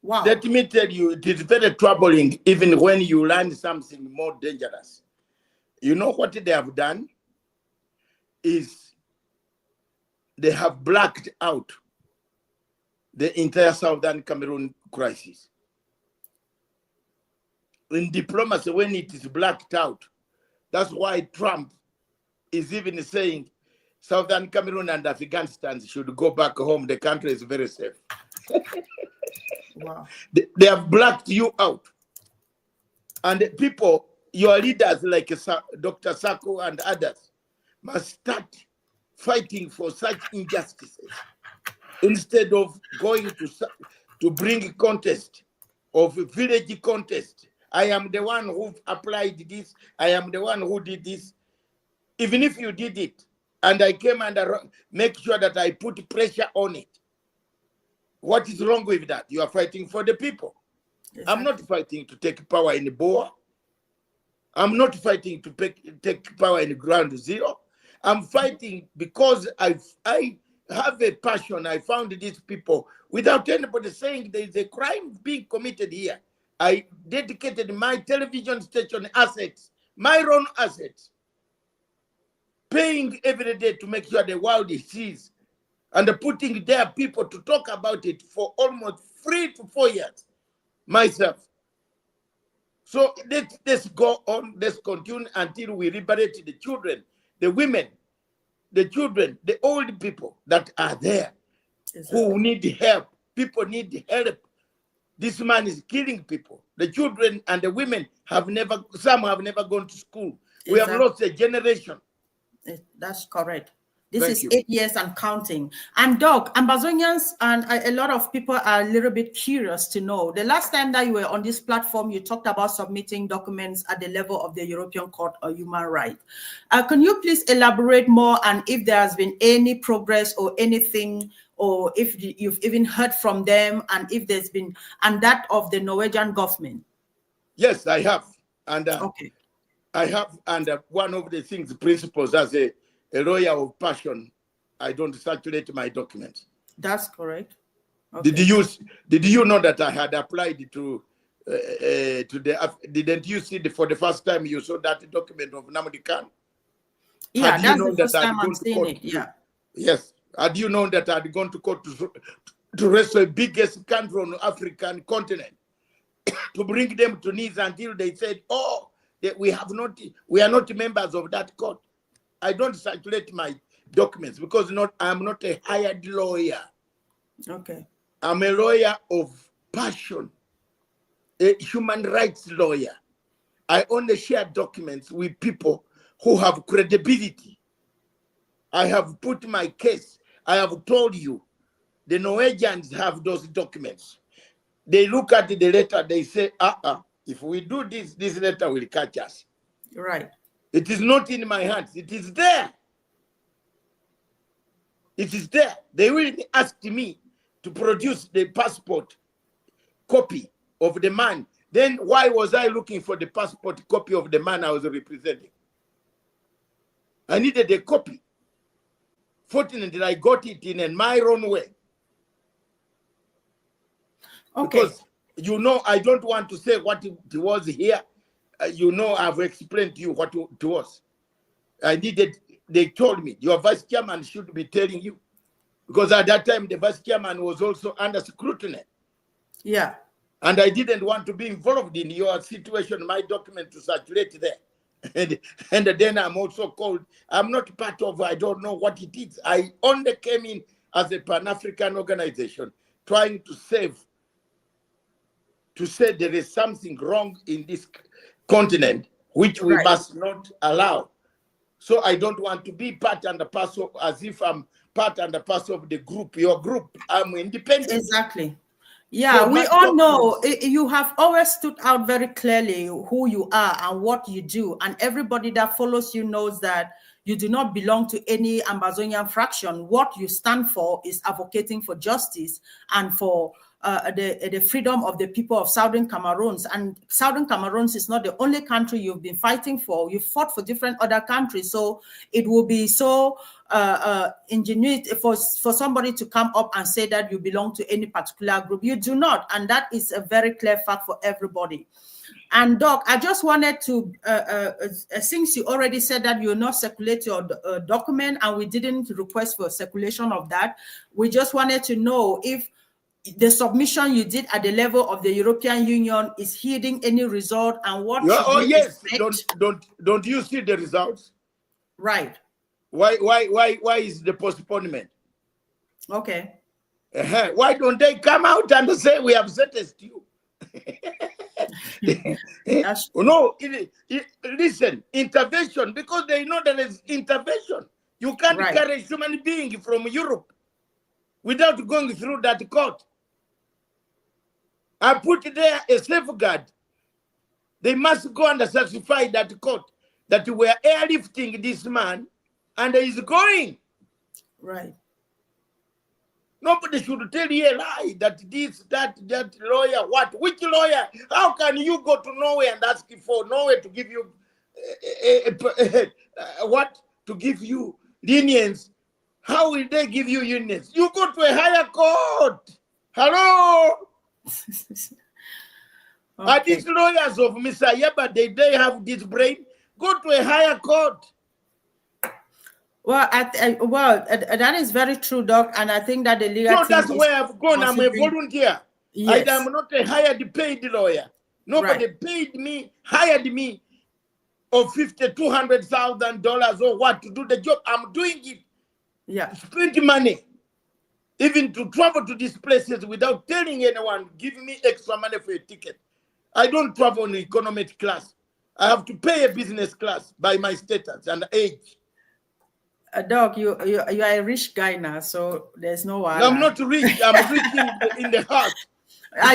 Wow. Let me tell you, it is very troubling even when you learn something more dangerous. You know what they have done is they have blacked out the entire Southern Cameroon crisis. In diplomacy, when it is blacked out, that's why Trump is even saying Southern Cameroon and Afghanistan should go back home. The country is very safe. Wow. They have blacked you out. And people, your leaders like Dr. Sako and others, must start fighting for such injustices instead of going to bring contest of village contest. I am the one who applied this. I am the one who did this. Even if you did it, and I came and make sure that I put pressure on it. What is wrong with that? You are fighting for the people. Exactly. I'm not fighting to take power in the Boer. I'm not fighting to take power in the ground zero. I'm fighting because I have a passion. I found these people without anybody saying there is a crime being committed here. I dedicated my television station assets, my own assets, paying every day to make sure the world sees, and putting their people to talk about it for almost 3 to 4 years myself. So let's go on, let's continue until we liberate the children, the women, the children, the old people that are there. Exactly. Who need help. People need help. This man is killing people. The children and the women some have never gone to school. Exactly. We have lost a generation. That's correct. This is 8 years and counting. And Doc, Ambazonians and a lot of people are a little bit curious to know. The last time that you were on this platform, you talked about submitting documents at the level of the European Court of Human Rights. Can you please elaborate more on if there has been any progress or anything, or if you've even heard from them, and if there's been, and that of the Norwegian government? Yes, I have. And okay. I have, and one of the principles as a lawyer of passion, I don't circulate my documents. That's correct. Okay. Did you know that I had applied to didn't you see for the first time you saw that document of Namdi Khan? Yeah, that's the first time I'm seeing it. Yeah. Yes. Had you known that I'd gone to court to wrestle the biggest country on the African continent, to bring them to knees until they said, oh, we are not members of that court. I don't circulate my documents because I'm not a hired lawyer. Okay. I'm a lawyer of passion, a human rights lawyer. I only share documents with people who have credibility. I have put my case. I have told you, the Norwegians have those documents. They look at the letter, they say, if we do this letter will catch us. Right. It is not in my hands. It is there. It is there. They will ask me to produce the passport copy of the man. Then why was I looking for the passport copy of the man I was representing? I needed a copy. Fortunately, I got it in my own way. Okay. Because, I don't want to say what it was here. I've explained to you what it was. They told me, your vice chairman should be telling you. Because at that time, the vice chairman was also under scrutiny. Yeah. And I didn't want to be involved in your situation, my document to circulate there. And then I'm also called, I'm not part of, I don't know what it is. I only came in as a Pan-African organization, trying to say there is something wrong in this continent, which we must not allow. So I don't want to be part and parcel as if I'm part and parcel of the group, your group. I'm independent. Exactly. Yeah, so we all know you have always stood out very clearly who you are and what you do. And everybody that follows you knows that you do not belong to any Ambazonian fraction. What you stand for is advocating for justice and for the freedom of the people of Southern Cameroons. And Southern Cameroons is not the only country you've been fighting for. You fought for different other countries. So it will be so ingenuity for somebody to come up and say that you belong to any particular group. You do not. And that is a very clear fact for everybody. And Doc, I just wanted to, since you already said that you will not circulate your document and we didn't request for circulation of that, we just wanted to know if the submission you did at the level of the European Union is yielding any result and what yes. Don't you see the results? Right. Why is the postponement? Okay. Why don't they come out and say we have sentenced you? No, listen, intervention, because they know there is intervention. You can't carry a human being from Europe without going through that court. I put there a safeguard. They must go and satisfy that court that we are airlifting this man and he's going. Right. Nobody should tell you a lie that this, that lawyer, what? Which lawyer? How can you go to Norway and ask for Norway to give you what? To give you lenience? How will they give you lenience? You go to a higher court. Hello? Okay. Are these lawyers of Mr. Ayaba, they have this brain? Go to a higher court. Well, that is very true, Doc, and I think that the legal So that's where I've gone. I'm a volunteer. Yes. I'm not a hired paid lawyer. Nobody paid me, hired me of $200,000 or what to do the job. I'm doing it. Yeah. Spend money, even to travel to these places without telling anyone, giving me extra money for a ticket. I don't travel in economic class. I have to pay a business class by my status and age. Doc, you are a rich guy now, so there's no one. I'm not rich. I'm rich in the heart.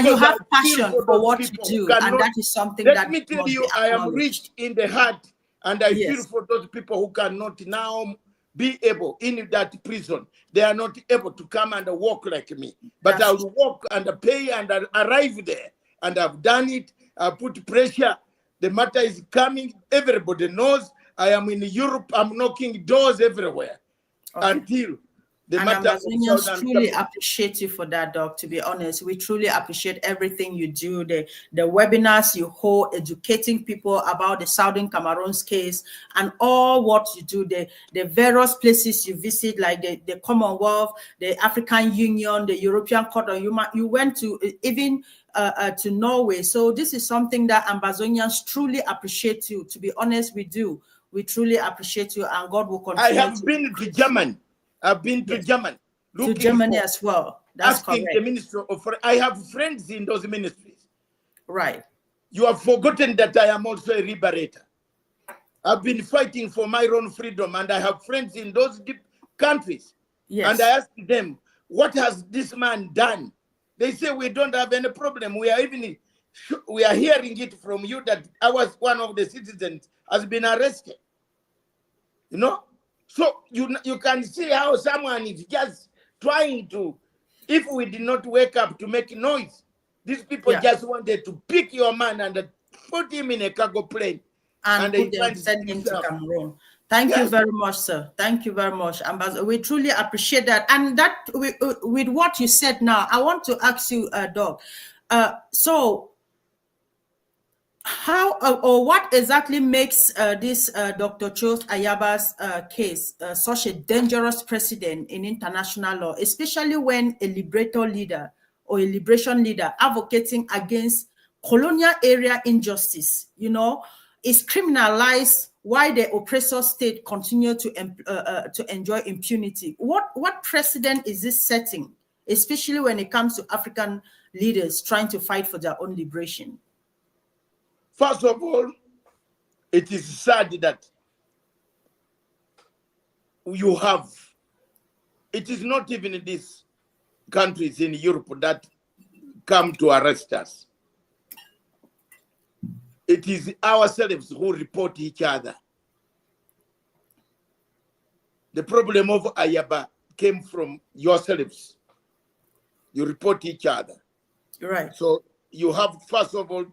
You have passion for what you do, and that is something that. Let me tell you, I am rich in the heart, and I feel for those people who cannot now be able in that prison. They are not able to come and walk like me, but I will walk and pay and arrive there, and I've done it. I put pressure. The matter is coming. Everybody knows. I am in Europe. I'm knocking doors everywhere until the matter. Ambazonians truly appreciate you for that, Doc. To be honest, we truly appreciate everything you do. The webinars you hold, educating people about the Southern Cameroons case, and all what you do. The various places you visit, like the Commonwealth, the African Union, the European Court of Human. You went to even to Norway. So this is something that Ambazonians truly appreciate you. To be honest, we do. We truly appreciate you, and God will continue. I have been to Germany. I've been to Germany. To Germany as well. That's asking correct. the minister of. I have friends in those ministries. Right. You have forgotten that I am also a liberator. I've been fighting for my own freedom, and I have friends in those deep countries. Yes. And I asked them, what has this man done? They say, we don't have any problem. We are hearing it from you that one of the citizens has been arrested. You know? So you can see how someone is just trying to, if we did not wake up to make noise, these people just wanted to pick your man and put him in a cargo plane. And send him to Cameroon. Thank you very much, sir. Thank you very much. We truly appreciate that. And that with what you said now, I want to ask you, Doc. So how or what exactly makes this Dr. Cho Ayaba's case such a dangerous precedent in international law, especially when a liberator leader or a liberation leader advocating against colonial area injustice, is criminalized while the oppressor state continue to enjoy impunity? What precedent is this setting, especially when it comes to African leaders trying to fight for their own liberation? First of all, it is sad that it is not even in these countries in Europe that come to arrest us. It is ourselves who report each other. The problem of Ayaba came from yourselves. You report each other. Right. So you have, first of all,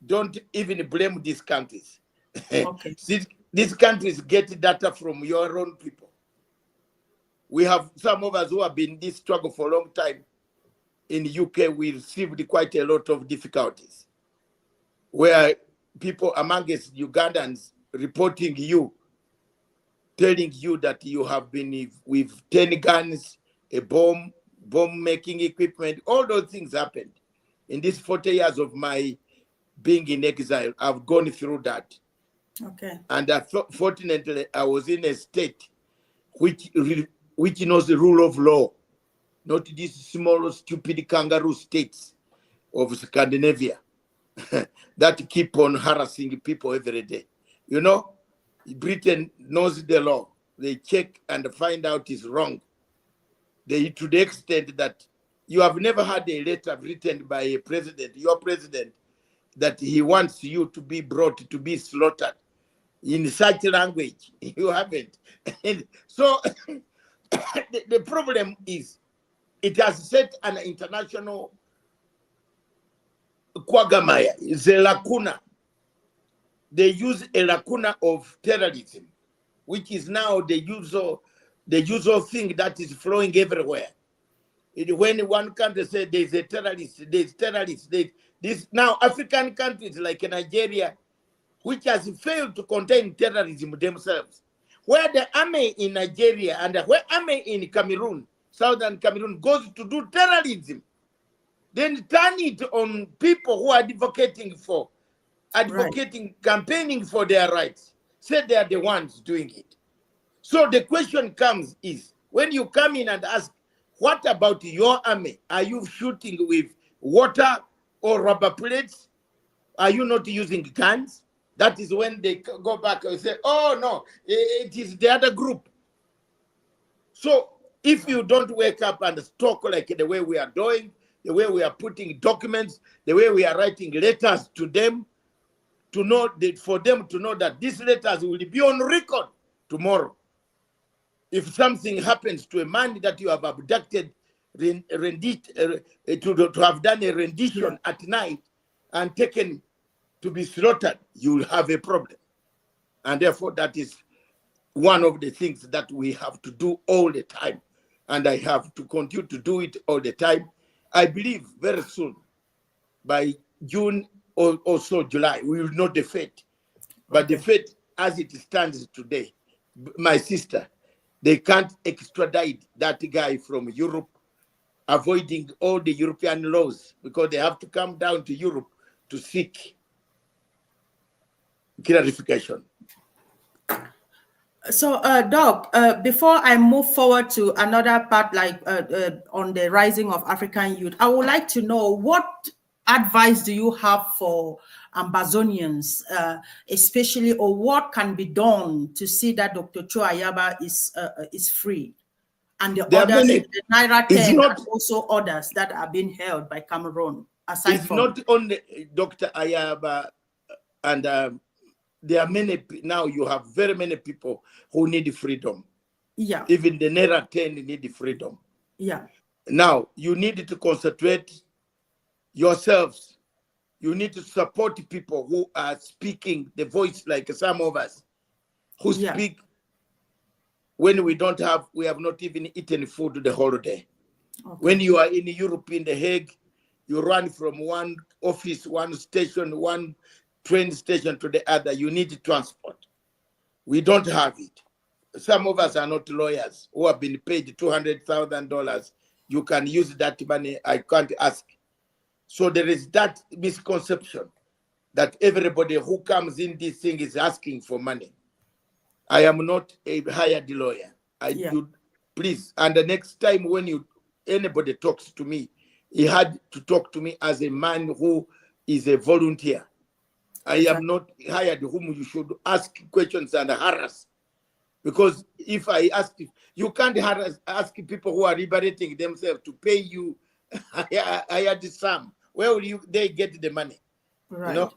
don't even blame these countries. Okay. These countries get data from your own people. We have some of us who have been in this struggle for a long time. In the UK, we received quite a lot of difficulties, where people amongst Ugandans reporting you, telling you that you have been with 10 guns, a bomb-making equipment. All those things happened. In these 40 years of my being in exile, I've gone through that. Okay. And fortunately, I was in a state which knows the rule of law, not these small, stupid kangaroo states of Scandinavia that keep on harassing people every day. Britain knows the law. They check and find out it's wrong. To the extent that you have never had a letter written by a president, your president, that he wants you to be brought to be slaughtered. in such language. You haven't. And so the problem is it has set an international quagmire. It's a lacuna. They use a lacuna of terrorism, which is now the usual thing that is flowing everywhere. When one country says there's a terrorist, there's terrorists, this now African countries like Nigeria, which has failed to contain terrorism themselves, where the army in Nigeria and where army in Cameroon, Southern Cameroon, goes to do terrorism, then turn it on people who are campaigning for their rights, say they are the ones doing it. So the question comes is, when you come in and ask, what about your army? Are you shooting with water or rubber bullets? Are you not using guns? That is when they go back and say, oh no, it is the other group. So if you don't wake up and talk like the way we are doing, the way we are putting documents, the way we are writing letters to them, to know that for them to know that these letters will be on record tomorrow. If something happens to a man that you have abducted, to have done a rendition at night and taken to be slaughtered, you will have a problem. And therefore, that is one of the things that we have to do all the time. And I have to continue to do it all the time. I believe very soon, by June or so July, we will know the fate. But the fate as it stands today, my sister, they can't extradite that guy from Europe, avoiding all the European laws, because they have to come down to Europe to seek clarification. So, Doc, before I move forward to another part, like on the rising of African youth, I would like to know, what advice do you have for Ambazonians, especially, or what can be done to see that Dr. Cho Ayaba is free, and the others, the Naira 10, and also others that are being held by Cameroon? Aside it's from not only Dr. Ayaba, and there are many now. You have very many people who need freedom. Yeah. Even the Naira 10 need freedom. Yeah. Now you need to concentrate yourselves. You need to support people who are speaking the voice, like some of us who speak when we have not even eaten food the whole day. Okay. When you are in Europe, in The Hague, you run from one office, one station, one train station to the other. You need transport. We don't have it. Some of us are not lawyers who have been paid $200,000. You can use that money. I can't ask. So there is that misconception that everybody who comes in this thing is asking for money. I am not a hired lawyer. Please, and the next time when anybody talks to me, he had to talk to me as a man who is a volunteer. I am not hired whom you should ask questions and harass. Because if I ask you can't ask people who are liberating themselves to pay you hired sum. Where will they get the money? Right. You know,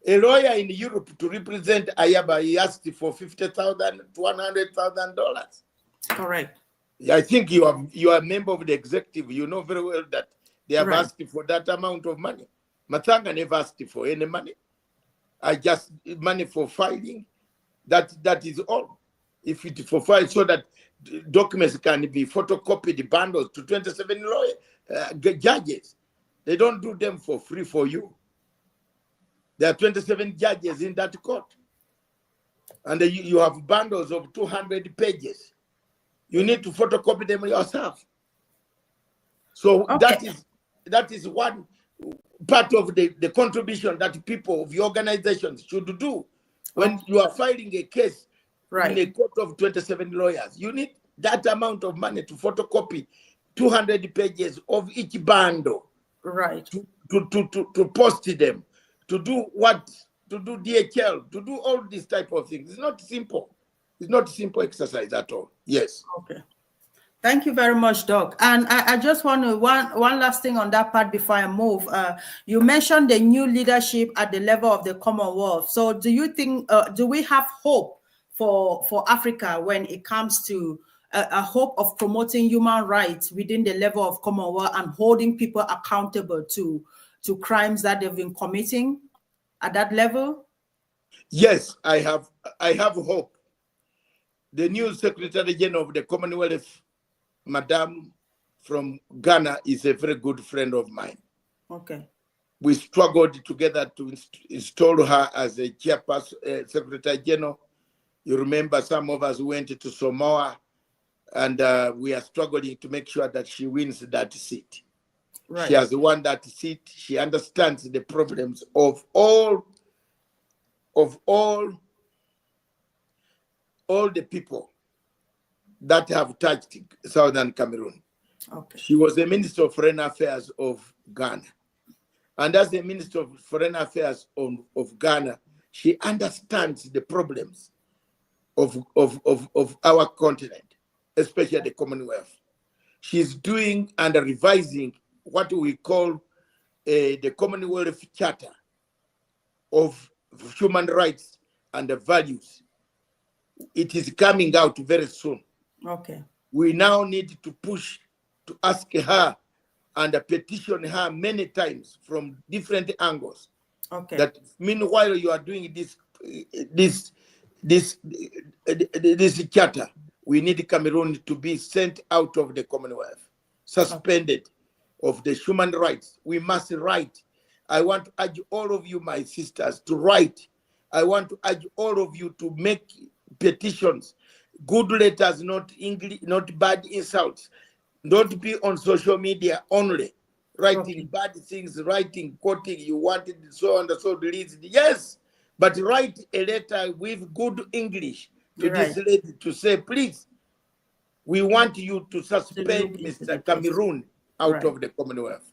a lawyer in Europe to represent Ayaba, he asked for $50,000 to $100,000. Correct. I think you are a member of the executive. You know very well that they have asked for that amount of money. Matsanga never asked for any money. I just money for filing. That is all. If it for file, so that documents can be photocopied bundles to 27 judges. They don't do them for free for you. There are 27 judges in that court. And you have bundles of 200 pages. You need to photocopy them yourself. So that is one part of the contribution that people of the organizations should do. When you are filing a case in a court of 27 lawyers, you need that amount of money to photocopy 200 pages of each bundle. Right. To post them, to do DHL, to do all these type of things. It's not simple. It's not a simple exercise at all. Yes. Okay. Thank you very much, Doc. And I just want to, one last thing on that part before I move. You mentioned the new leadership at the level of the Commonwealth. So do you think, do we have hope for Africa when it comes to a hope of promoting human rights within the level of Commonwealth and holding people accountable to crimes that they've been committing at that level? Yes, I have hope. The new Secretary General of the Commonwealth, Madam from Ghana, is a very good friend of mine. Okay. We struggled together to install her as a chairperson, Secretary General. You remember some of us went to Samoa, and we are struggling to make sure that she wins that seat. Right. She has won that seat. She understands the problems of all the people that have touched Southern Cameroon. Okay. She was the Minister of Foreign Affairs of Ghana. And as the Minister of Foreign Affairs of Ghana, she understands the problems of our continent, especially the Commonwealth. She's doing and revising what we call the Commonwealth Charter of Human Rights and the Values. It is coming out very soon. Okay. We now need to push to ask her and petition her many times from different angles. Okay. That meanwhile you are doing this charter, we need Cameroon to be sent out of the Commonwealth, suspended of the human rights. We must write. I want to urge all of you, my sisters, to write. I want to urge all of you to make petitions, good letters, not English, not bad insults. Don't be on social media only, writing bad things, writing, quoting, you wanted so and so released. Yes, but write a letter with good English to this lady to say, please, we want you to suspend Mr. Cameroon out of the Commonwealth.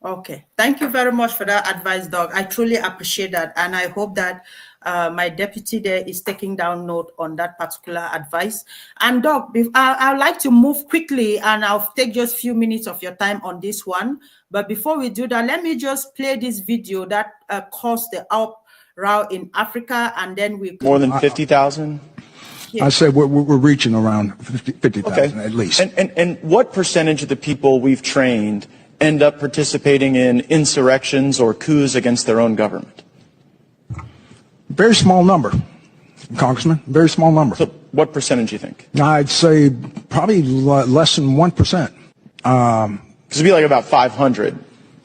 Okay, thank you very much for that advice, Doc. I truly appreciate that, and I hope that my deputy there is taking down note on that particular advice. And Doc, I'd like to move quickly, and I'll take just a few minutes of your time on this one. But before we do that, let me just play this video that caused the uproar in Africa, and then we more than 50,000. I said we're reaching around 50,000 at least. And what percentage of the people we've trained end up participating in insurrections or coups against their own government? Very small number, Congressman. Very small number. So what percentage do you think? I'd say probably less than 1%. Because it'd be like about 500,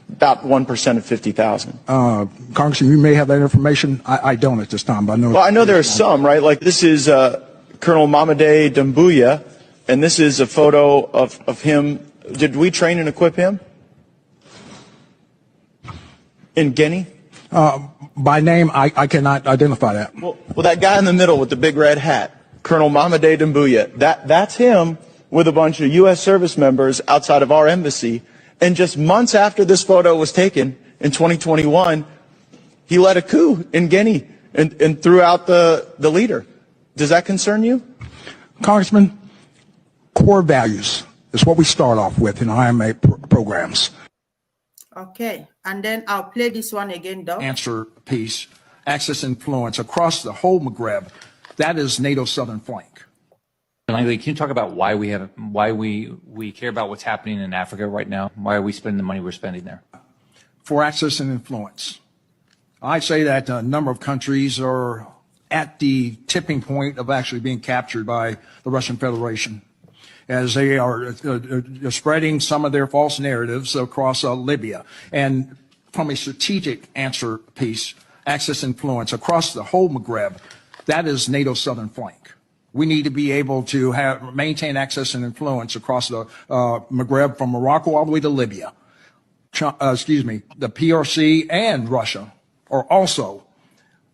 about 1% of 50,000. Congressman, you may have that information. I don't at this time, but I know. Well, I know there are some, right? Like this is Colonel Mamadi Doumbouya, and this is a photo of him. Did we train and equip him? In Guinea? By name, I cannot identify that. Well, that guy in the middle with the big red hat, Colonel Mamadi Doumbouya, that's him with a bunch of U.S. service members outside of our embassy. And just months after this photo was taken in 2021, he led a coup in Guinea and threw out the leader. Does that concern you? Congressman, core values is what we start off with in IMA programs. Okay, and then I'll play this one again, Doc. Answer piece, access influence across the whole Maghreb. That is NATO's southern flank. Langley, can you talk about why we care about what's happening in Africa right now? Why are we spending the money we're spending there? For access and influence. I say that a number of countries are at the tipping point of actually being captured by the Russian Federation, as they are spreading some of their false narratives across Libya. And from a strategic answer piece, access influence across the whole Maghreb, that is NATO's southern flank. We need to be able to maintain access and influence across the Maghreb from Morocco all the way to Libya. The PRC and Russia are also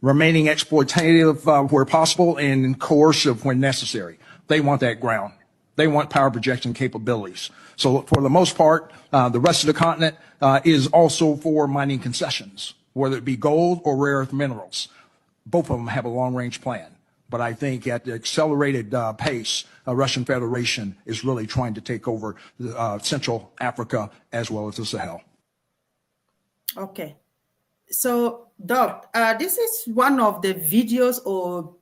remaining exploitative where possible and coercive when necessary. They want that ground. They want power projection capabilities. So for the most part, the rest of the continent is also for mining concessions, whether it be gold or rare earth minerals. Both of them have a long-range plan. But I think at the accelerated pace, Russian Federation is really trying to take over Central Africa as well as the Sahel. Okay. So, Doc, this is one of the videos or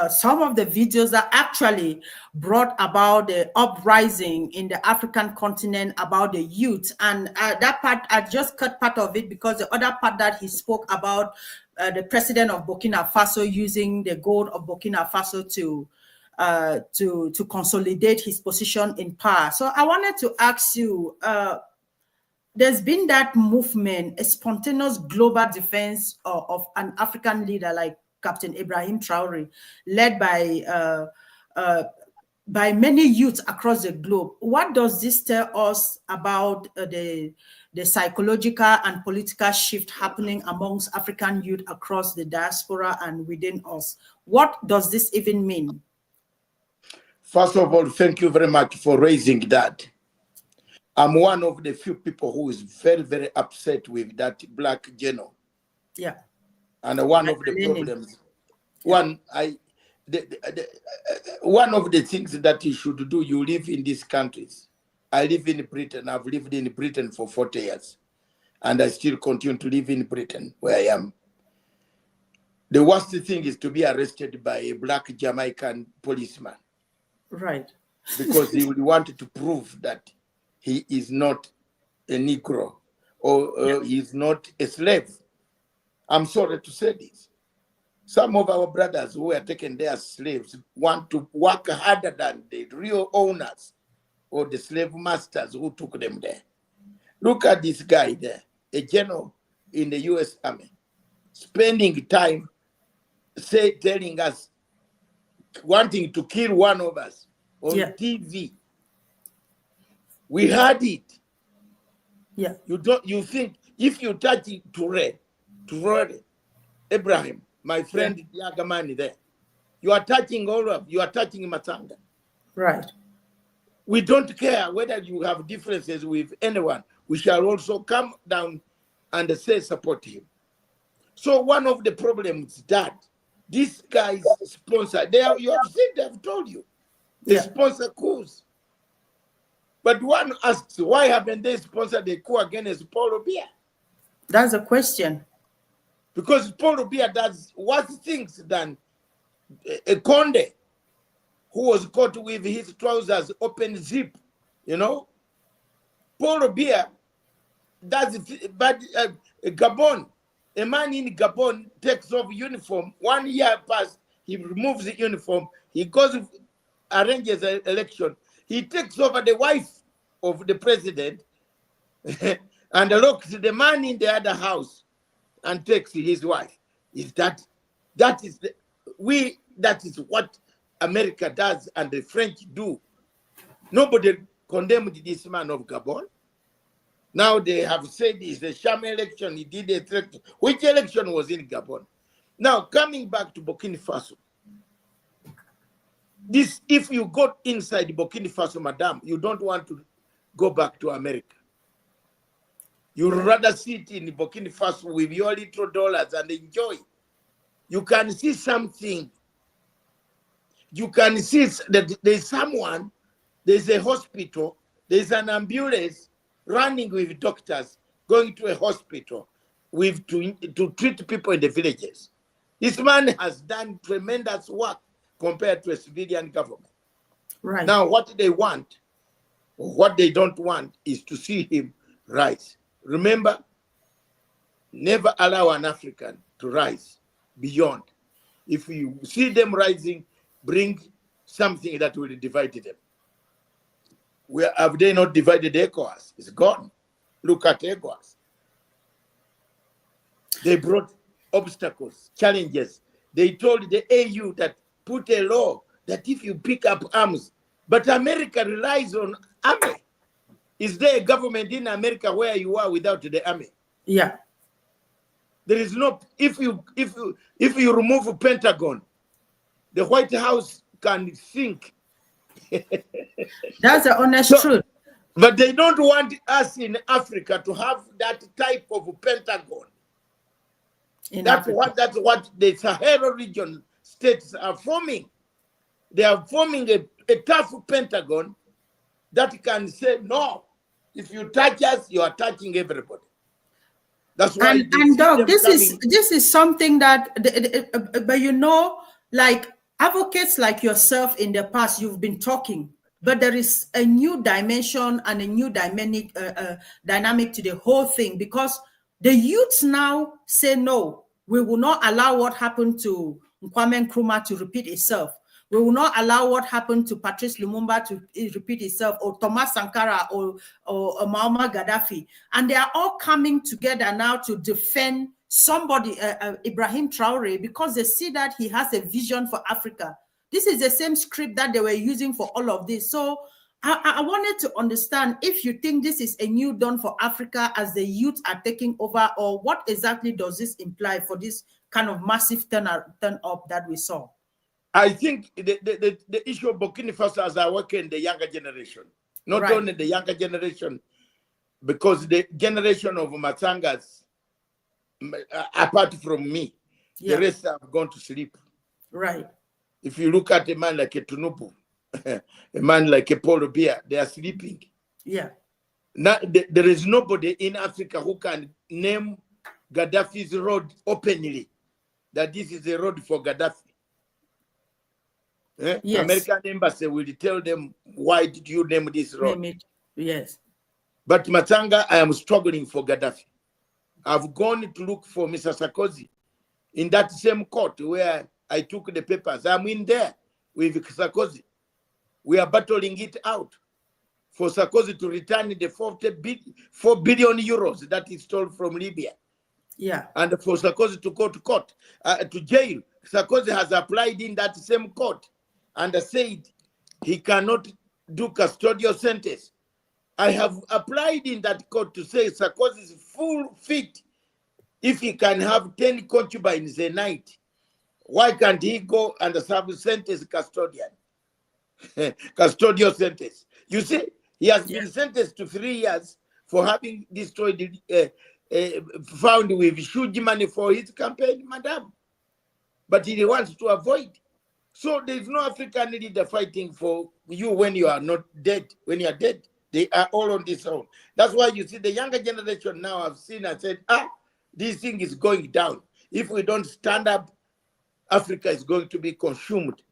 some of the videos that actually brought about the uprising in the African continent about the youth. And that part, I just cut part of it because the other part that he spoke about the president of Burkina Faso using the gold of Burkina Faso to consolidate his position in power. So I wanted to ask you, there's been that movement, a spontaneous global defense of an African leader like Captain Ibrahim Traoré, led by many youths across the globe. What does this tell us about the psychological and political shift happening amongst African youth across the diaspora and within us? What does this even mean? First of all, thank you very much for raising that. I'm one of the few people who is very, very upset with that black general. Yeah. And one of the problems, one of the things that you should do, you live in these countries. I live in Britain. I've lived in Britain for 40 years. And I still continue to live in Britain, where I am. The worst thing is to be arrested by a black Jamaican policeman. Right. Because he would want to prove that he is not a Negro or he is not a slave. I'm sorry to say this. Some of our brothers who are taken there as slaves want to work harder than the real owners or the slave masters who took them there. Look at this guy there, a general in the U.S. Army, spending time telling us, wanting to kill one of us on TV. We heard it. Yeah. You think if you touch Traoré, Ibrahim, my friend Yagamani there, you are touching all of, you are touching Matsanga. Right. We don't care whether you have differences with anyone. We shall also come down and say support him. So one of the problems is that these guys sponsor, you have seen, they've told you, they sponsor coups. But one asks, why haven't they sponsored a coup against Paul Biya? That's a question. Because Paul Biya does worse things than a Conde, who was caught with his trousers open zip, you know? Paul Biya does, but Gabon, a man in Gabon takes off uniform, 1 year passed, he removes the uniform, he goes, arranges an election, he takes over the wife of the president and locks the man in the other house and takes his wife. That is what America does and the French do. Nobody condemned this man of Gabon. Now they have said it's a sham election. He did a threat. Which election was in Gabon? Now coming back to Burkina Faso. This, if you go inside Burkina Faso, madam, you don't want to go back to America. You'd rather sit in Burkina Faso with your little dollars and enjoy. You can see something. You can see that there's someone, there's a hospital, there's an ambulance running with doctors going to a hospital with to treat people in the villages. This man has done tremendous work compared to a civilian government. Right. Now, what they want, or what they don't want, is to see him rise. Remember, never allow an African to rise beyond. If you see them rising, bring something that will divide them. Where have they not divided ECOWAS? It's gone. Look at ECOWAS. They brought obstacles, challenges. They told the AU that put a law that if you pick up arms, but America relies on army. Is there a government in America where you are without the army? Yeah. There is no, if you remove a Pentagon, the White House can think. That's the honest truth. But they don't want us in Africa to have that type of Pentagon. That's what the Sahel region states are forming. They are forming a tough Pentagon that can say, no, if you touch us, you are touching everybody. That's why and Doug, this is something that but you know, like advocates like yourself in the past, you've been talking, but there is a new dimension and a new dynamic to the whole thing, because the youths now say, no, we will not allow what happened to Kwame Nkrumah to repeat itself. We will not allow what happened to Patrice Lumumba to repeat itself, or Thomas Sankara, or Muammar Gaddafi. And they are all coming together now to defend somebody, Ibrahim Traoré, because they see that he has a vision for Africa. This is the same script that they were using for all of this. So I wanted to understand if you think this is a new dawn for Africa as the youth are taking over, or what exactly does this imply for this kind of massive turn up that we saw? I think the issue of Burkina Faso has awakened the younger generation. Not only the younger generation, because the generation of Matsangas, apart from me, the rest have gone to sleep. Right. If you look at a man like a Tunubu, a man like a Paul Biya, they are sleeping. Yeah. Now, there is nobody in Africa who can name Gaddafi's road openly, that this is a road for Gaddafi. Yes. American embassy will tell them, why did you name this road? Name it. Yes. But Matsanga, I am struggling for Gaddafi. I've gone to look for Mr. Sarkozy in that same court where I took the papers. I'm in there with Sarkozy. We are battling it out for Sarkozy to return the 4 billion euros that he stole from Libya. Yeah. And for Sarkozy to go to court, to jail. Sarkozy has applied in that same court and said he cannot do custodial sentence. I have applied in that court to say Sarkozy is full fit if he can have 10 concubines a night. Why can't he go and serve sentence custodian? Custodial sentence. You see, he has been sentenced to 3 years for having destroyed, found with huge money for his campaign, madam. But he wants to avoid. So there is no African leader fighting for you when you are not dead. When you are dead, they are all on this own. That's why you see the younger generation now have seen and said, this thing is going down. If we don't stand up, Africa is going to be consumed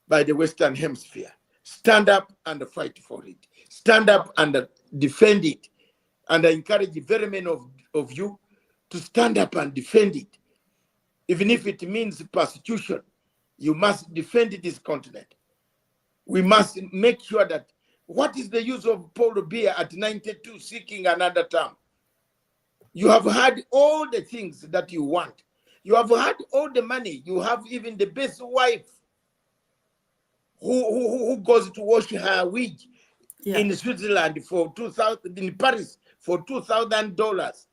by the Western Hemisphere. Stand up and fight for it. Stand up and defend it. And I encourage very many of you to stand up and defend it. Even if it means persecution, you must defend this continent. We must make sure that, what is the use of Paul Biya at 92 seeking another term? You have had all the things that you want. You have had all the money. You have even the best wife who goes to wash her wig in Switzerland for 2,000, in Paris for $2,000.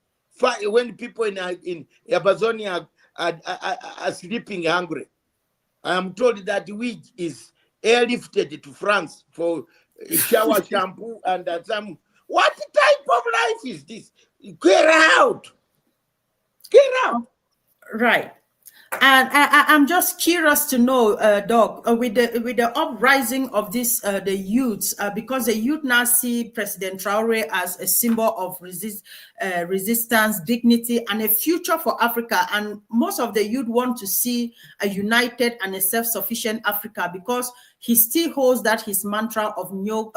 When people in Ambazonia are sleeping hungry. I am told that wig is airlifted to France for shower shampoo and some. What type of life is this? Get out! Get out! Right. And I'm just curious to know, Doc, with the uprising of this, the youths, because the youth now see President Traoré as a symbol of resistance, dignity, and a future for Africa. And most of the youth want to see a united and a self-sufficient Africa, because he still holds that his mantra of no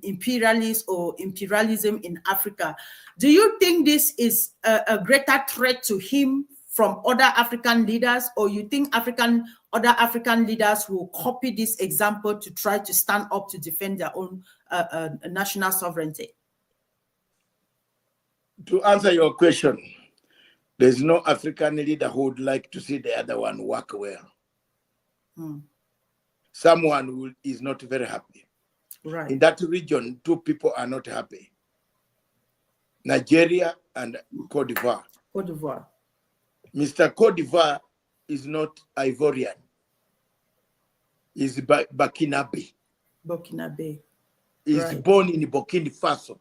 imperialist or imperialism in Africa. Do you think this is a greater threat to him from other African leaders, or you think other African leaders will copy this example to try to stand up to defend their own national sovereignty? To answer your question, there's no African leader who would like to see the other one work well. Someone who is not very happy. Right. In that region, two people are not happy. Nigeria and Cote d'Ivoire. Cote d'Ivoire. Mr. Cote d'Ivoire is not Ivorian. He's Burkinabe. Burkinabe. He's born in Burkina Faso.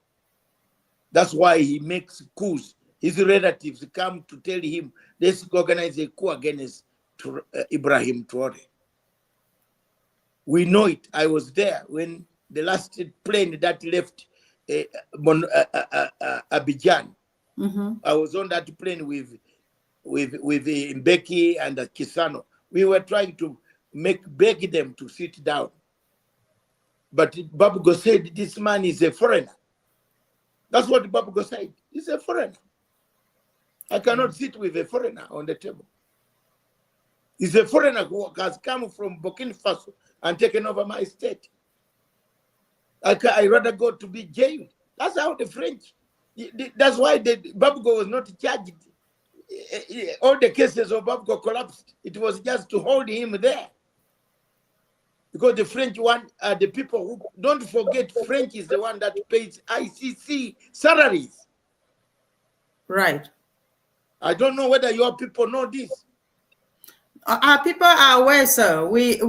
That's why he makes coups. His relatives come to tell him, let's organize a coup against Ibrahim Traoré. We know it. I was there when the last plane that left Abidjan. I was on that plane with Mbeki and Kisano. We were trying to beg them to sit down. But Babugo said, this man is a foreigner. That's what Babugo said. He's a foreigner. I cannot sit with a foreigner on the table. He's a foreigner who has come from Burkina Faso and taken over my state. I'd rather go to be jailed. That's how the French, that's why Babugo was not charged. All the cases of Babugo collapsed. It was just to hold him there. Because the French one are the people who, don't forget, French is the one that pays ICC salaries. Right. I don't know whether your people know this. Our people are aware, sir. We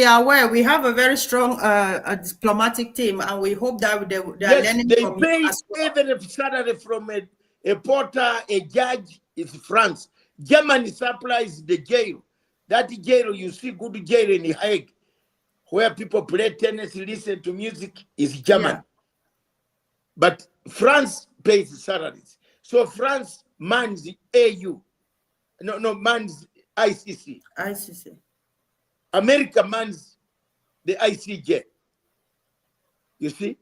are aware. We have a very strong diplomatic team, and we hope that they are learning from pay you as well. even if salary from a porter, a judge is France. Germany supplies the jail. That jail, you see good jail in The Hague, where people play tennis, listen to music, is German. Yeah. But France pays salaries. So France mans the AU. Mans ICC. ICC. America mans the ICJ. You see?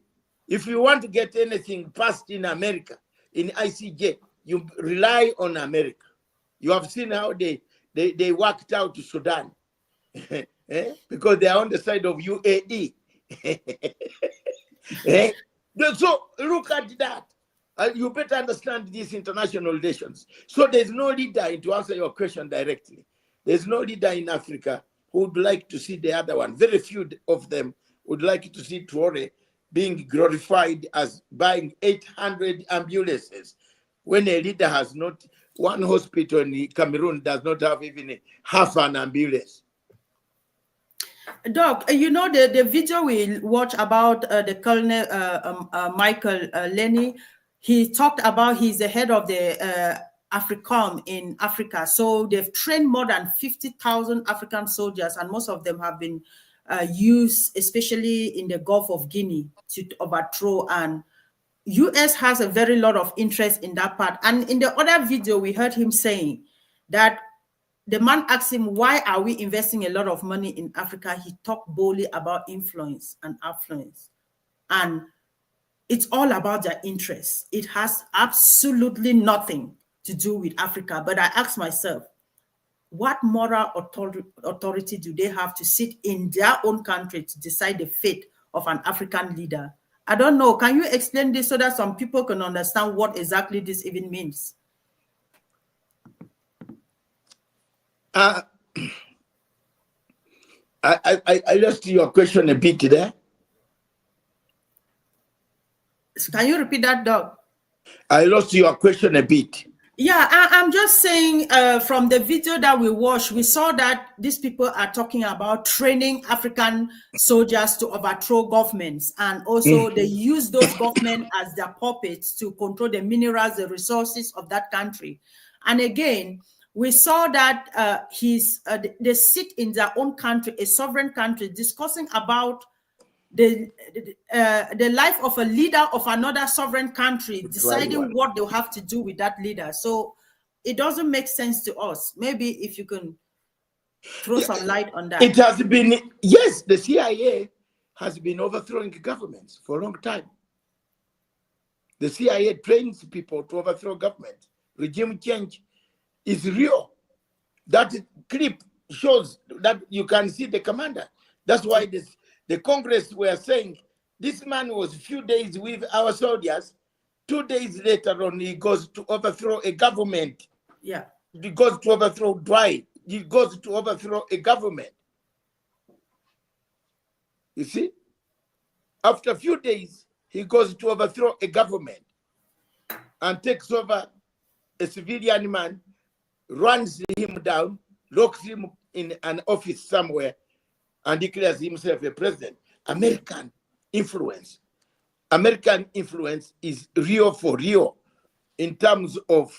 If you want to get anything passed in America, in ICJ, you rely on America. You have seen how they worked out to Sudan. Because they are on the side of UAE. So look at that. You better understand these international relations. So there's no leader, to answer your question directly, there's no leader in Africa who would like to see the other one. Very few of them would like to see Traoré being glorified as buying 800 ambulances when a leader has not, one hospital in Cameroon does not have even half an ambulance. Doc, you know the video we watched about the Colonel Michael Lenny, he talked about he's the head of the AFRICOM in Africa. So they've trained more than 50,000 African soldiers, and most of them have been used, especially in the Gulf of Guinea, to overthrow. And US has a very lot of interest in that part. And in the other video, we heard him saying that the man asked him, why are we investing a lot of money in Africa? He talked boldly about influence and affluence. And it's all about their interests. It has absolutely nothing to do with Africa. But I ask myself, what moral authority do they have to sit in their own country to decide the fate of an African leader? I don't know. Can you explain this so that some people can understand what exactly this even means? I lost your question a bit there. Can you repeat that, Doc? I lost your question a bit. Yeah, I'm just saying from the video that we watched, we saw that these people are talking about training African soldiers to overthrow governments. And also they use those governments as their puppets to control the minerals, the resources of that country. And again, we saw that they sit in their own country, a sovereign country, discussing about the life of a leader of another sovereign country, deciding what they'll have to do with that leader. So it doesn't make sense to us. Maybe if you can throw some light on that. It has been, yes, the CIA has been overthrowing governments for a long time. The CIA trains people to overthrow government. Regime change is real. That clip shows that you can see the commander. That's why the Congress were saying this man was a few days with our soldiers. 2 days later on, he goes to overthrow a government. Yeah. He goes to overthrow Dwight. He goes to overthrow a government. You see? After a few days, he goes to overthrow a government and takes over a civilian man, runs him down, locks him in an office somewhere, and declares himself a president. American influence. American influence is real for real in terms of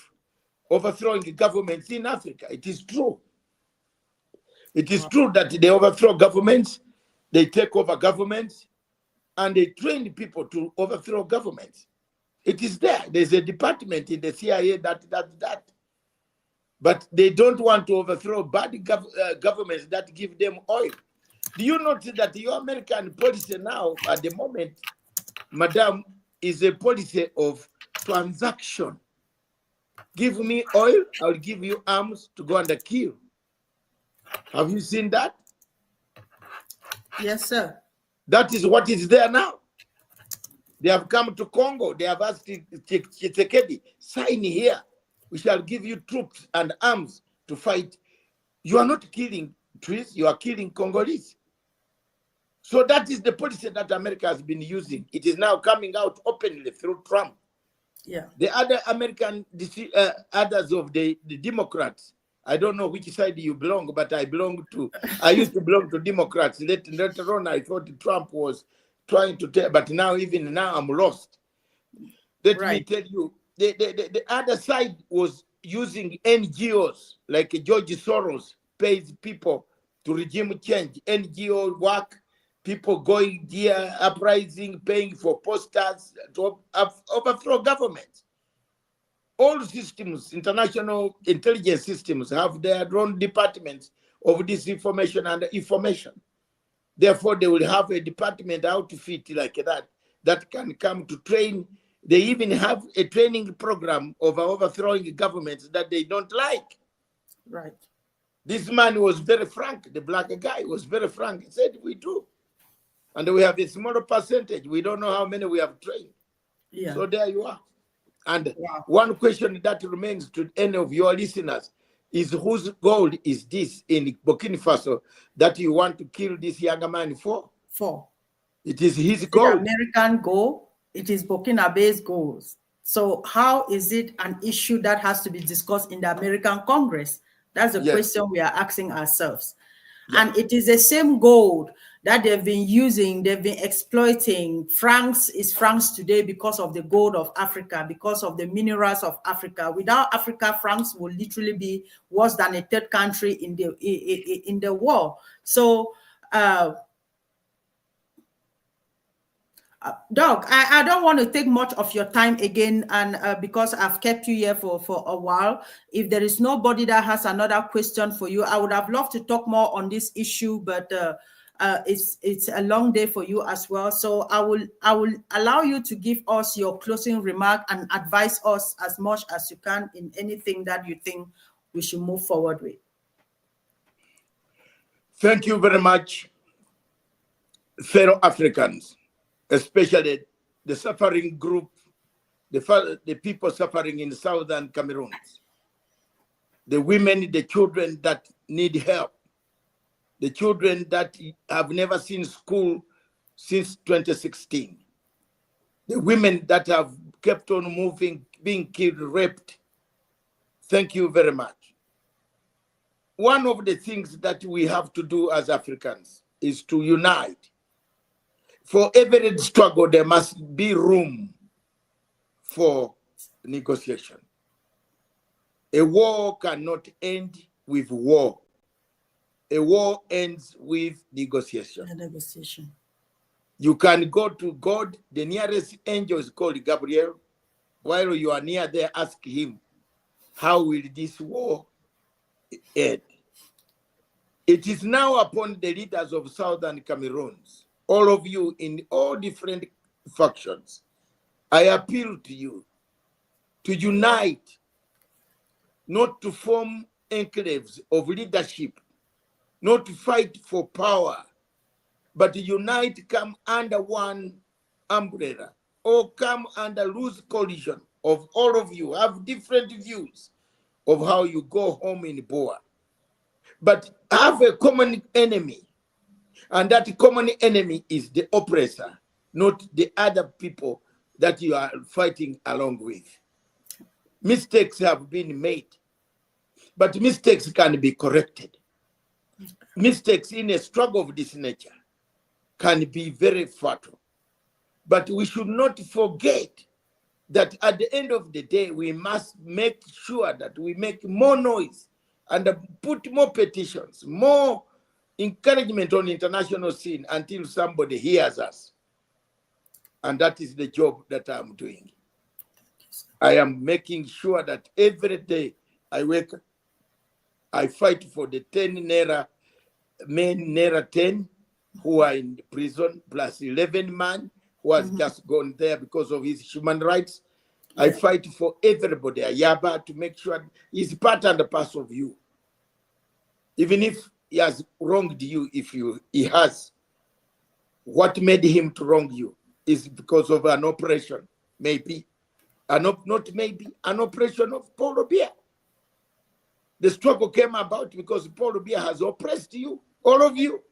overthrowing governments in Africa. It is true. It is true that they overthrow governments, they take over governments, and they train people to overthrow governments. It is there. There's a department in the CIA that does that. But they don't want to overthrow bad governments that give them oil. Do you notice that your American policy now, at the moment, Madam, is a policy of transaction? Give me oil, I'll give you arms to go and kill. Have you seen that? Yes, sir. That is what is there now. They have come to Congo. They have asked Tshisekedi, sign here. We shall give you troops and arms to fight. You are not killing trees, you are killing Congolese. So that is the policy that America has been using. It is now coming out openly through Trump. Yeah. The other American, others of the Democrats, I don't know which side you belong, but I used to belong to Democrats. Later on, I thought Trump was trying to tell, but even now, I'm lost. Let me tell you, the other side was using NGOs, like George Soros pays people to regime change, NGO work, people going there, uprising, paying for posters to overthrow government. All systems, international intelligence systems, have their own departments of disinformation and information. Therefore, they will have a department outfit like that can come to train. They even have a training program of overthrowing governments that they don't like. Right. This man was very frank. The black guy was very frank. He said, we do. And we have a smaller percentage. We don't know how many we have trained. Yeah. So there you are. And one question that remains to any of your listeners is, whose goal is this in Burkina Faso that you want to kill this younger man for? It is his goal. The American goal. It is Burkina Faso's goals. So how is it an issue that has to be discussed in the American Congress? That's the question we are asking ourselves. Yeah. And it is the same gold that they've been using, they've been exploiting. France is France today because of the gold of Africa, because of the minerals of Africa. Without Africa, France will literally be worse than a third country in the world. So, Doug, I don't want to take much of your time again, and because I've kept you here for a while. If there is nobody that has another question for you, I would have loved to talk more on this issue, but it's a long day for you as well. So I will allow you to give us your closing remark and advise us as much as you can in anything that you think we should move forward with. Thank you very much, fellow Africans, especially the suffering group, the people suffering in Southern Cameroons, the women, the children that need help, the children that have never seen school since 2016, the women that have kept on moving, being killed, raped. Thank you very much. One of the things that we have to do as Africans is to unite. For every struggle, there must be room for negotiation. A war cannot end with war. A war ends with negotiation. You can go to God. The nearest angel is called Gabriel. While you are near there, ask him, how will this war end? It is now upon the leaders of Southern Cameroons, all of you in all different factions. I appeal to you to unite, not to form enclaves of leadership, not to fight for power, but to unite, come under one umbrella, or come under loose coalition of all of you, have different views of how you go home in Boa. But have a common enemy, and that common enemy is the oppressor, not the other people that you are fighting along with. Mistakes have been made, but mistakes can be corrected. Mistakes in a struggle of this nature can be very fatal. But we should not forget that at the end of the day, we must make sure that we make more noise and put more petitions, more encouragement on international scene until somebody hears us. And that is the job that I'm doing. I am making sure that every day I wake up, I fight for the 10 Naira, men Naira 10 who are in prison, plus 11 man who has just gone there because of his human rights. I fight for everybody, Ayaba, to make sure he's part and parcel of you. Even if he has wronged you, he has. What made him to wrong you is because of an oppression, maybe. Not maybe, an oppression of Paul Biya. The struggle came about because Paul Biya has oppressed you, all of you.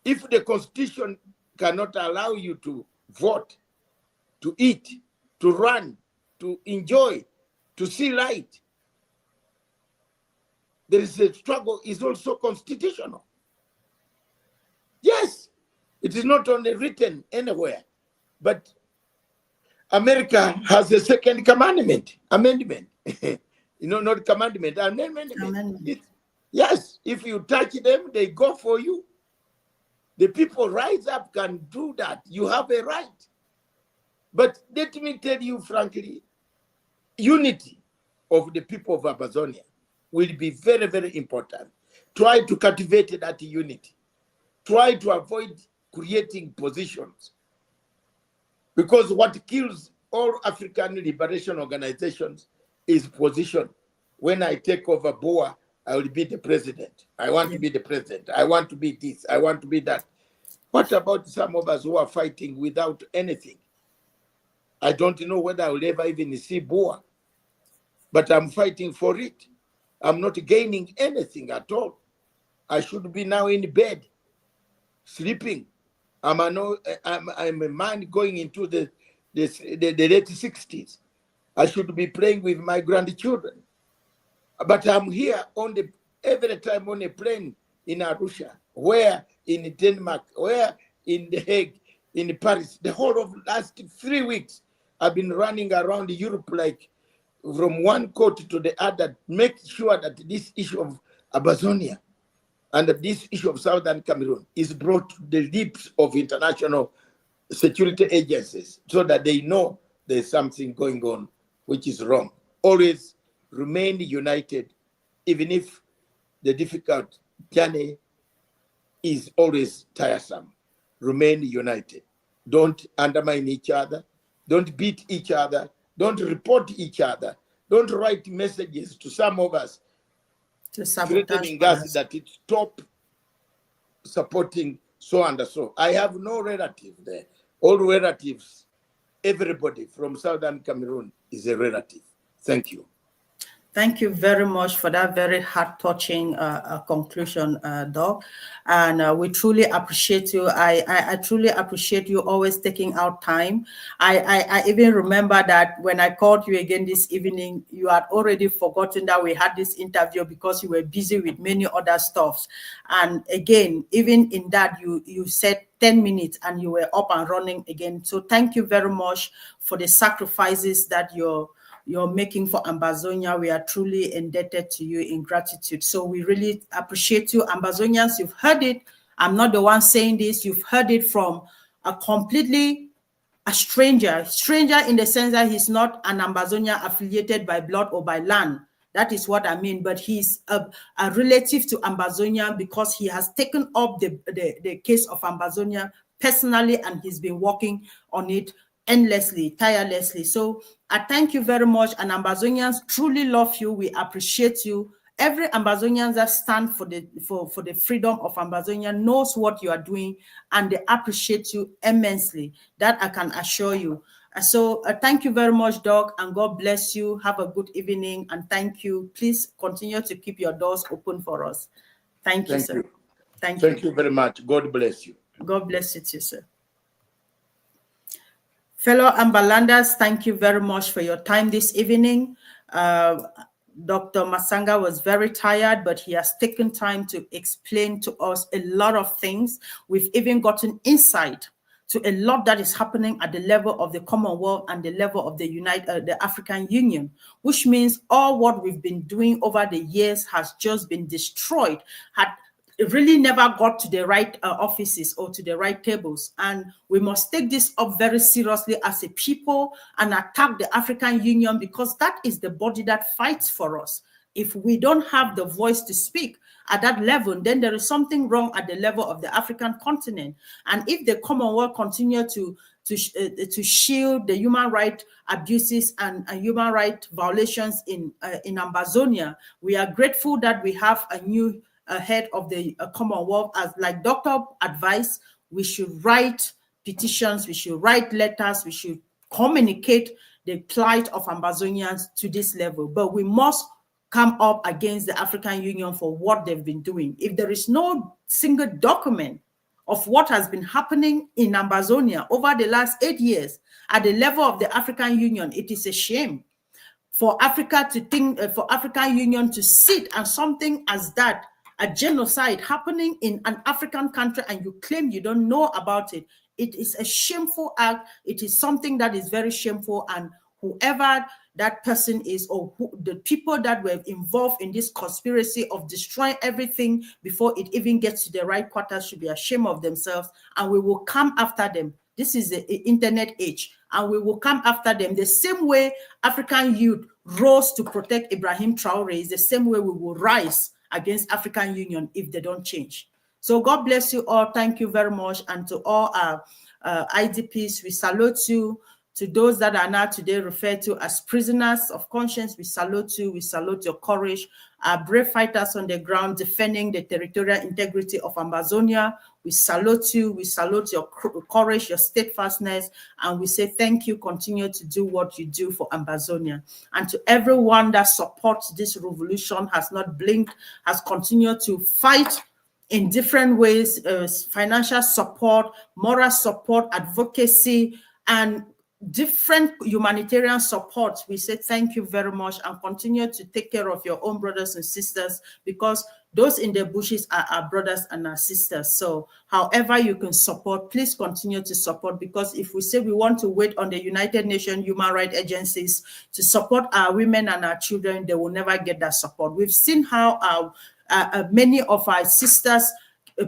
If the Constitution cannot allow you to vote, to eat, to run, to enjoy, to see light, there is a struggle is also constitutional. Yes, it is not only written anywhere, but America has a second amendment. Not commandment, amendment. Yes, if you touch them, they go for you. The people rise up, can do that. You have a right. But let me tell you frankly, unity of the people of Ambazonia will be very, very important. Try to cultivate that unity. Try to avoid creating positions. Because what kills all African liberation organizations is position. When I take over Boa, I will be the president. I want to be the president. I want to be this. I want to be that. What about some of us who are fighting without anything? I don't know whether I will ever even see Boa, but I'm fighting for it. I'm not gaining anything at all. I should be now in bed, sleeping. I'm a man going into the late 60s. I should be playing with my grandchildren. But I'm here every time on a plane in Arusha, where in Denmark, where in The Hague, in Paris. The whole of last 3 weeks, I've been running around Europe like from one court to the other, make sure that this issue of Ambazonia and this issue of Southern Cameroon is brought to the lips of international security agencies so that they know there's something going on which is wrong. Always remain united, even if the difficult journey is always tiresome. Remain united. Don't undermine each other. Don't beat each other. Don't report each other. Don't write messages to some of us threatening us that it stop supporting so and so. I have no relative there. All relatives, everybody from Southern Cameroon is a relative. Thank you. Thank you very much for that very heart-touching conclusion, Doc. And we truly appreciate you. I truly appreciate you always taking out time. I even remember that when I called you again this evening, you had already forgotten that we had this interview because you were busy with many other stuffs. And again, even in that, you said 10 minutes and you were up and running again. So thank you very much for the sacrifices that you're making for Ambazonia. We are truly indebted to you in gratitude. So we really appreciate you. Ambazonians, you've heard it. I'm not the one saying this. You've heard it from a stranger in the sense that he's not an Ambazonia affiliated by blood or by land. That is what I mean. But he's a relative to Ambazonia because he has taken up the case of Ambazonia personally, and he's been working on it endlessly, tirelessly. So I thank you very much. And Ambazonians truly love you. We appreciate you. Every Ambazonian that stands for the freedom of Ambazonia knows what you are doing, and they appreciate you immensely. That I can assure you. So thank you very much, Doc, and God bless you. Have a good evening, and thank you. Please continue to keep your doors open for us. Thank you, sir. Thank you. Thank you very much. God bless you. God bless you too, sir. Fellow Ambalanders, thank you very much for your time this evening. Dr. Matsanga was very tired, but he has taken time to explain to us a lot of things. We've even gotten insight to a lot that is happening at the level of the Commonwealth and the level of the African Union, which means all what we've been doing over the years has just been destroyed, it really never got to the right offices or to the right tables. And we must take this up very seriously as a people and attack the African Union, because that is the body that fights for us. If we don't have the voice to speak at that level, then there is something wrong at the level of the African continent. And if the Commonwealth continue to shield the human rights abuses and human rights violations in Ambazonia, we are grateful that we have a new head of the Commonwealth. As like Dr. advised, we should write petitions, we should write letters, we should communicate the plight of Ambazonians to this level. But we must come up against the African Union for what they've been doing. If there is no single document of what has been happening in Ambazonia over the last 8 years at the level of the African Union, it is a shame for Africa to think, for African Union to sit and something as that, a genocide happening in an African country, and you claim you don't know about it. It is a shameful act. It is something that is very shameful, and whoever that person is, or the people that were involved in this conspiracy of destroying everything before it even gets to the right quarters, should be ashamed of themselves, and we will come after them. This is the internet age, and we will come after them. The same way African youth rose to protect Ibrahim Traoré is the same way we will rise against African Union if they don't change. So God bless you all. Thank you very much. And to all our IDPs, we salute you. To those that are now today referred to as prisoners of conscience, we salute you. We salute your courage. Our brave fighters on the ground defending the territorial integrity of Ambazonia, we salute you. We salute your courage, your steadfastness, and we say thank you. Continue to do what you do for Ambazonia. And to everyone that supports this revolution, has not blinked, has continued to fight in different ways, financial support, moral support, advocacy, and different humanitarian support. We say thank you very much, and continue to take care of your own brothers and sisters, because those in the bushes are our brothers and our sisters. So however you can support, please continue to support, because if we say we want to wait on the United Nations human rights agencies to support our women and our children, they will never get that support. We've seen how many of our sisters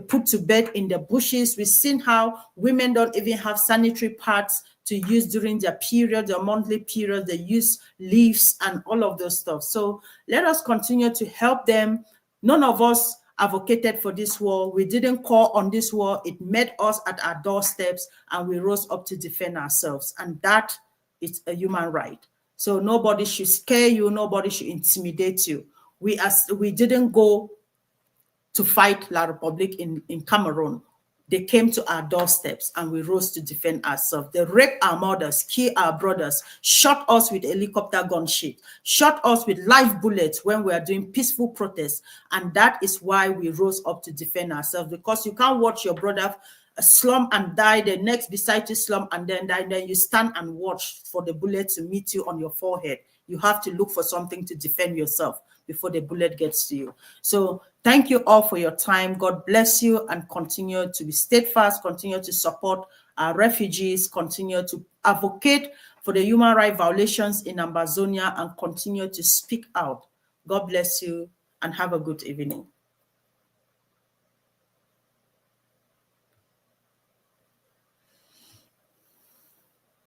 put to bed in the bushes. We've seen how women don't even have sanitary pads to use during their period, their monthly period. They use leaves and all of those stuff. So let us continue to help them. None of us advocated for this war. We didn't call on this war. It met us at our doorsteps, and we rose up to defend ourselves. And that is a human right. So nobody should scare you. Nobody should intimidate you. We didn't go to fight La Republique in Cameroon. They came to our doorsteps, and we rose to defend ourselves. They raped our mothers, killed our brothers, shot us with helicopter gunshot, shot us with live bullets when we are doing peaceful protests. And that is why we rose up to defend ourselves, because you can't watch your brother slump and die, the next beside you slump and then die, then you stand and watch for the bullet to meet you on your forehead. You have to look for something to defend yourself before the bullet gets to you. So thank you all for your time. God bless you, and continue to be steadfast, continue to support our refugees, continue to advocate for the human rights violations in Ambazonia, and continue to speak out. God bless you, and have a good evening.